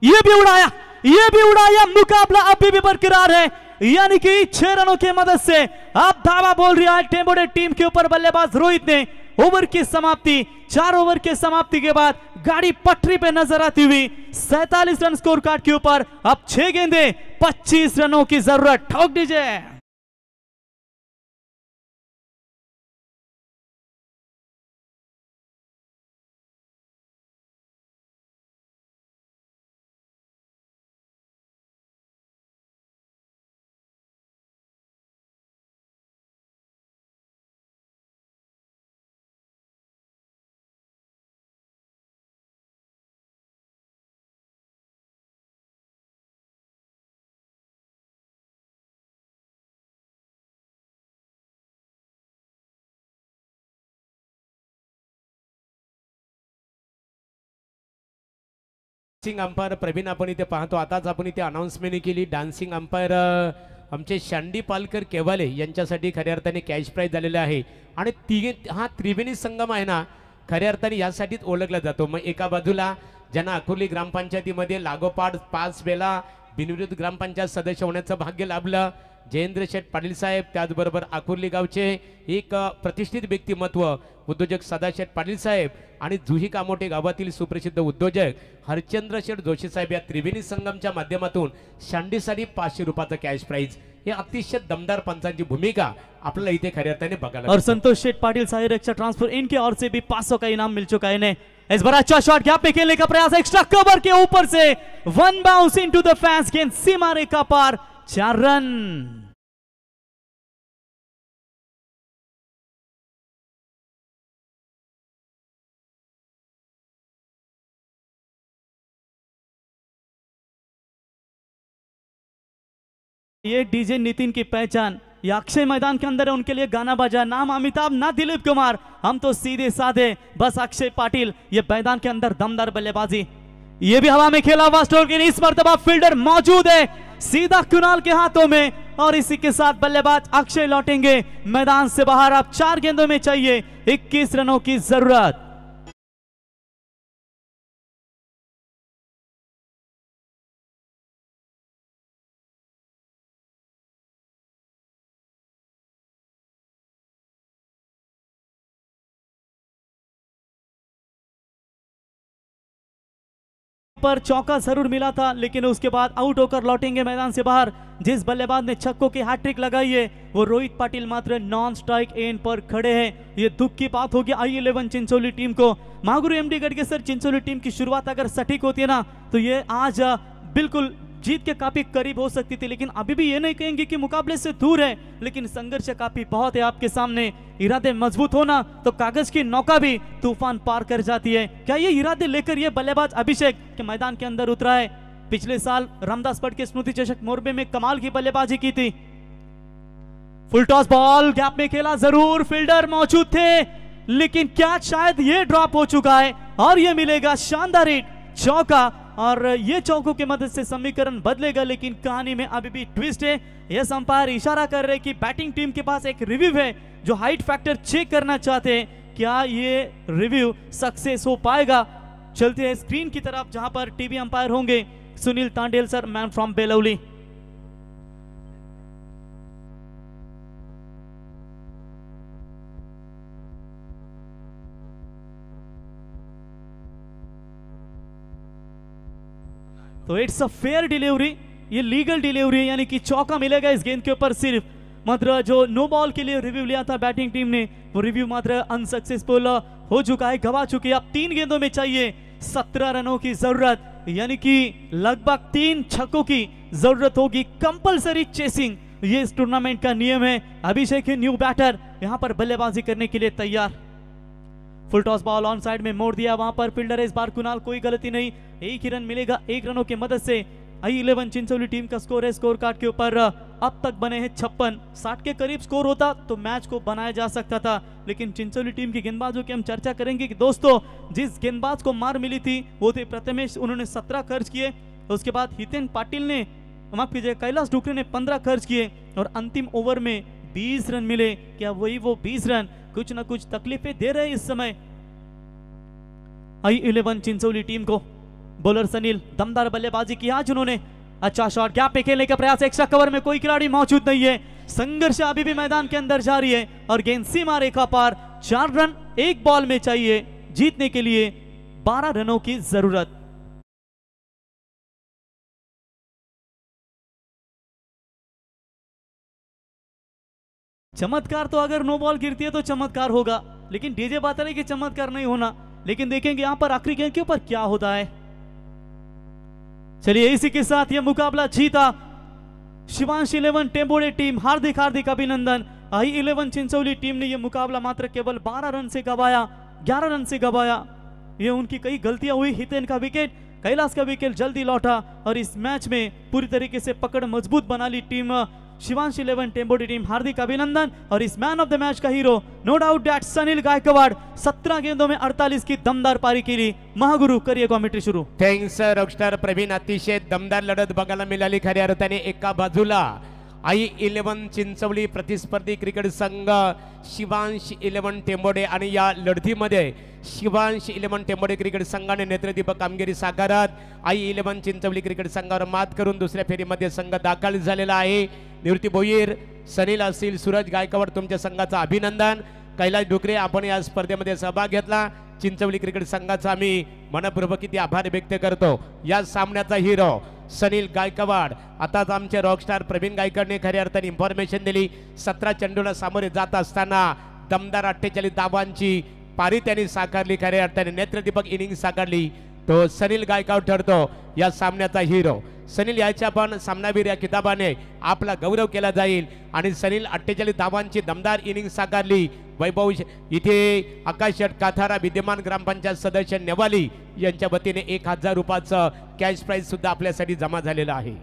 S4: ये भी उड़ाया, ये भी उड़ाया। मुकाबला अभी भी बरकरार है, यानी कि 6 रनों की मदद से अब धावा बोल रही है टेम्बोडे टीम के ऊपर बल्लेबाज रोहित ने। ओवर की समाप्ति, 4 ओवर के समाप्ति के बाद गाड़ी पटरी पे नजर आती हुई 47 रन स्कोर कार्ड के ऊपर। अब 6 गेंदें 25 रनों की जरूरत। ठोक दीजिए।
S1: डान्सिंग अंपायर प्रवीण आपण इथे पाहतो. आताच आपण इथे अनाउन्समेंट केली. डान्सिंग अंपायर आमचे शांडी पालकर केवाले यांच्यासाठी खऱ्या अर्थाने कॅश प्राईज झालेला आहे. आणि हा त्रिवेणी संगम आहे ना, खऱ्या अर्थाने यासाठीच ओळखला जातो. मग एका बाजूला ज्यांना अकोली ग्रामपंचायतीमध्ये लागोपाठ 5 वेळा बिनविरोध ग्रामपंचायत सदस्य होण्याचं भाग्य लाभलं जयेंद्र शेठ पाटील साहेब, त्याचबरोबर अकोली गावचे एक प्रतिष्ठित व्यक्तिमत्व उद्योजक सदाशेठ पाटील साहेब आणि जुही कामोठे गावातील सुप्रसिद्ध उद्योजक हरचंद्र शेठ जोशी साहेब या त्रिवेणी संगमच्या माध्यमातून शांडीसाठी 500 रुपयाचं कॅश प्राइज. हे अतिशय दमदार पंचांची भूमिका आपल्याला इथे खऱ्या अर्थाने बघायला.
S4: और संतोष शेठ पाटिल साहिर एक्स्ट्रा ट्रांसफर इनके और से भी 500 का इनाम मिल चुका है इन्हें. इस बार अच्छा शॉट गैप में खेलने का प्रयास, एक्स्ट्रा कवर के ऊपर से one bounce into the fans, गेंद सीमा रेखा पार, 4 रन. ये डीजे नितिन की पहचान, ये अक्षय मैदान के अंदर है, उनके लिए गाना बजा. नाम अमिताभ ना दिलीप कुमार, हम तो सीधे साधे बस अक्षय पाटिल. ये मैदान के अंदर दमदार बल्लेबाजी, ये भी हवा में खेला हुआ स्ट्रोक. इस मर्तबा फील्डर मौजूद है सीधा कुणाल के हाथों में और इसी के साथ बल्लेबाज अक्षय लौटेंगे मैदान से बाहर. अब 4 गेंदों में चाहिए 21 रनों की जरूरत. पर चौका जरूर मिला था, लेकिन उसके बाद आउट होकर लौटेंगे मैदान से बाहर. जिस बल्लेबाज ने छक्कों की हैट्रिक लगाई है वो रोहित पाटिल मात्र नॉन स्ट्राइक एंड पर खड़े हैं. ये दुख की बात होगी I11 चिंचोली टीम को. मागुरु एमडी गढ़गेसर चिंचोली टीम की शुरुआत अगर सटीक होती है ना तो ये आज बिल्कुल जीत के काफी करीब हो सकती थी. लेकिन अभी भी ये नहीं कहेंगे कि मुकाबले से दूर है, लेकिन संघर्ष काफी बहुत है आपके सामने. इरादे मजबूत होना तो कागज की नौका भी तूफान पार कर जाती है. क्या ये इरादे लेकर ये बल्लेबाज अभिषेक के मैदान के अंदर उतरा है? पिछले साल रामदास पट के स्मृति चषक मोरबे में कमाल की बल्लेबाजी की थी. फुल टॉस बॉल गैप में खेला, जरूर फील्डर मौजूद थे, लेकिन कैच शायद ये ड्रॉप हो चुका है और ये मिलेगा शानदार हिट, चौका. और ये चौकों की मदद से समीकरण बदलेगा, लेकिन कहानी में अभी भी ट्विस्ट है. यह अंपायर इशारा कर रहे हैं कि बैटिंग टीम के पास एक रिव्यू है जो हाइट फैक्टर चेक करना चाहते हैं. क्या ये रिव्यू सक्सेस हो पाएगा? चलते हैं स्क्रीन की तरफ जहां पर टीवी अंपायर होंगे Sunil Tandel sir, man from Belauli. तो इट्स अ फेयर डिलीवरी, ये लीगल डिलीवरी है, यानी कि चौका मिलेगा इस गेंद के ऊपर सिर्फ. मात्र जो नो बॉल के लिए रिव्यू लिया था बैटिंग टीम ने वो रिव्यू मात्र अनसक्सेसफुल हो चुका है, गवा चुकी है. अब 3 गेंदों में चाहिए 17 रनों की जरूरत, यानी कि लगभग 3 छक्कों की जरूरत होगी. कंपलसरी चेसिंग ये इस टूर्नामेंट का नियम है. अभिषेक है न्यू बैटर, यहां पर बल्लेबाजी करने के लिए तैयार. Full toss ball on side में मोड़ दिया, वहां पर फील्डर है इस बार कुणाल, कोई गलती नहीं. 1 ही रन मिलेगा 1 रनों की मदद से. I11 चिंचोली टीम का स्कोर है, स्कोर कार्ड के ऊपर अब तक बने हैं 56. 60 के करीब स्कोर होता तो मैच को बनाया जा सकता था, लेकिन चिंचोली टीम की गेंदबाजों की हम चर्चा करेंगे कि दोस्तों जिस गेंदबाज को मार मिली थी वो थे प्रथमेश, उन्होंने 17 खर्च किए. उसके बाद हितेन पाटिल ने, माफ कीजिए, कैलाश डुकरे ने 15 खर्च किए और अंतिम ओवर में 20 रन मिले. क्या वही वो 20 रन कुछ ना कुछ तकलीफें दे रहे हैं इस समय I11 चिंचोली टीम को? बॉलर सनील दमदार बल्लेबाजी की आज उन्होंने. अच्छा शॉट, गैप में खेलने का प्रयास, एक्स्ट्रा कवर में कोई खिलाड़ी मौजूद नहीं है. संघर्ष अभी भी मैदान के अंदर जारी है और गेंद सीमा रेखा पार. 4 रन 1 बॉल में चाहिए, जीतने के लिए 12 रनों की जरूरत. चमत्कार तो अगर नो बॉल गिरती है तो चमत्कार होगा, लेकिन डीजे बता रहे कि चमत्कार नहीं होना. लेकिन देखेंगे यहां पर आखिरी गेंद के ऊपर क्या होता है. चलिए इसी के साथ यह मुकाबला जीता शिवांश 11 टेम्बोड़े टीम. हार्दिक हार्दिक अभिनंदन. I11 चिंचोली टीम ने यह मुकाबला मात्र केवल 12 रन से गवाया, 11 रन से गवाया. ये उनकी कई गलतियां हुई. हितेन का विकेट, कैलाश का विकेट जल्दी लौटा और इस मैच में पूरी तरीके से पकड़ मजबूत बना ली टीम शिवांश 11 टेम्बोडी टीम हार्दिक अभिनंदन। और इस मैन ऑफ द मैच का hero no doubt that Sunil Gaikwad. 17 गेंदों में 48 की दमदार पारी केली। महागुरु करिए कॉमेंट्री सुरू।
S1: थँक्स रॉकस्टार प्रवीण, अतिशय दमदार लढत बघायला मिळाली खऱ्या अर्थाने। एका बाजूला आई 11 चिंचवली प्रतिस्पर्धी क्रिकेट संघ शिवांश 11 टेंबोडे आणि या लढतीमध्ये शिवांश 11 टेंबोडे क्रिकेट संघाने नेत्रदीपक कामगिरी साकारत आई 11 चिंचवली क्रिकेट संघावर मात करून दुसऱ्या फेरीमध्ये संघ दाखल झालेला आहे। निवृत्ती भोईर, सनील असतील, सूरज गायकवाड, तुमच्या संघाचं अभिनंदन। कैलास डुकरे, आपण या स्पर्धेमध्ये सहभाग घेतला। चिंचवली क्रिकेट संघाचा आम्ही मनपूर्वक किती आभार व्यक्त करतो। या सामन्याचा हिरो सनील गायकवाड। आताच आमचे रॉकस्टार प्रवीण गायकवाडने खऱ्या अर्थाने इन्फॉर्मेशन दिली। 17 चेंडूला सामोरे जात असताना दमदार 48 धावांची पारी त्यांनी साकारली। खऱ्या अर्थाने नेत्रदीपक इनिंग साकारली तो सनील गायकवाड ठरतो या सामन्याचा हिरो। सनील याच्या पण सामनावीर या किताबाने आपला गौरव केला जाईल। आणि सनील 48 धावांची दमदार इनिंग साकारली। वैभव इथे आकाश काथारा विद्यमान ग्रामपंचायत सदस्य नेवाली यांच्या वतीने 1000 रुपयाचं कॅश प्राइज सुद्धा आपल्यासाठी जमा झालेलं आहे।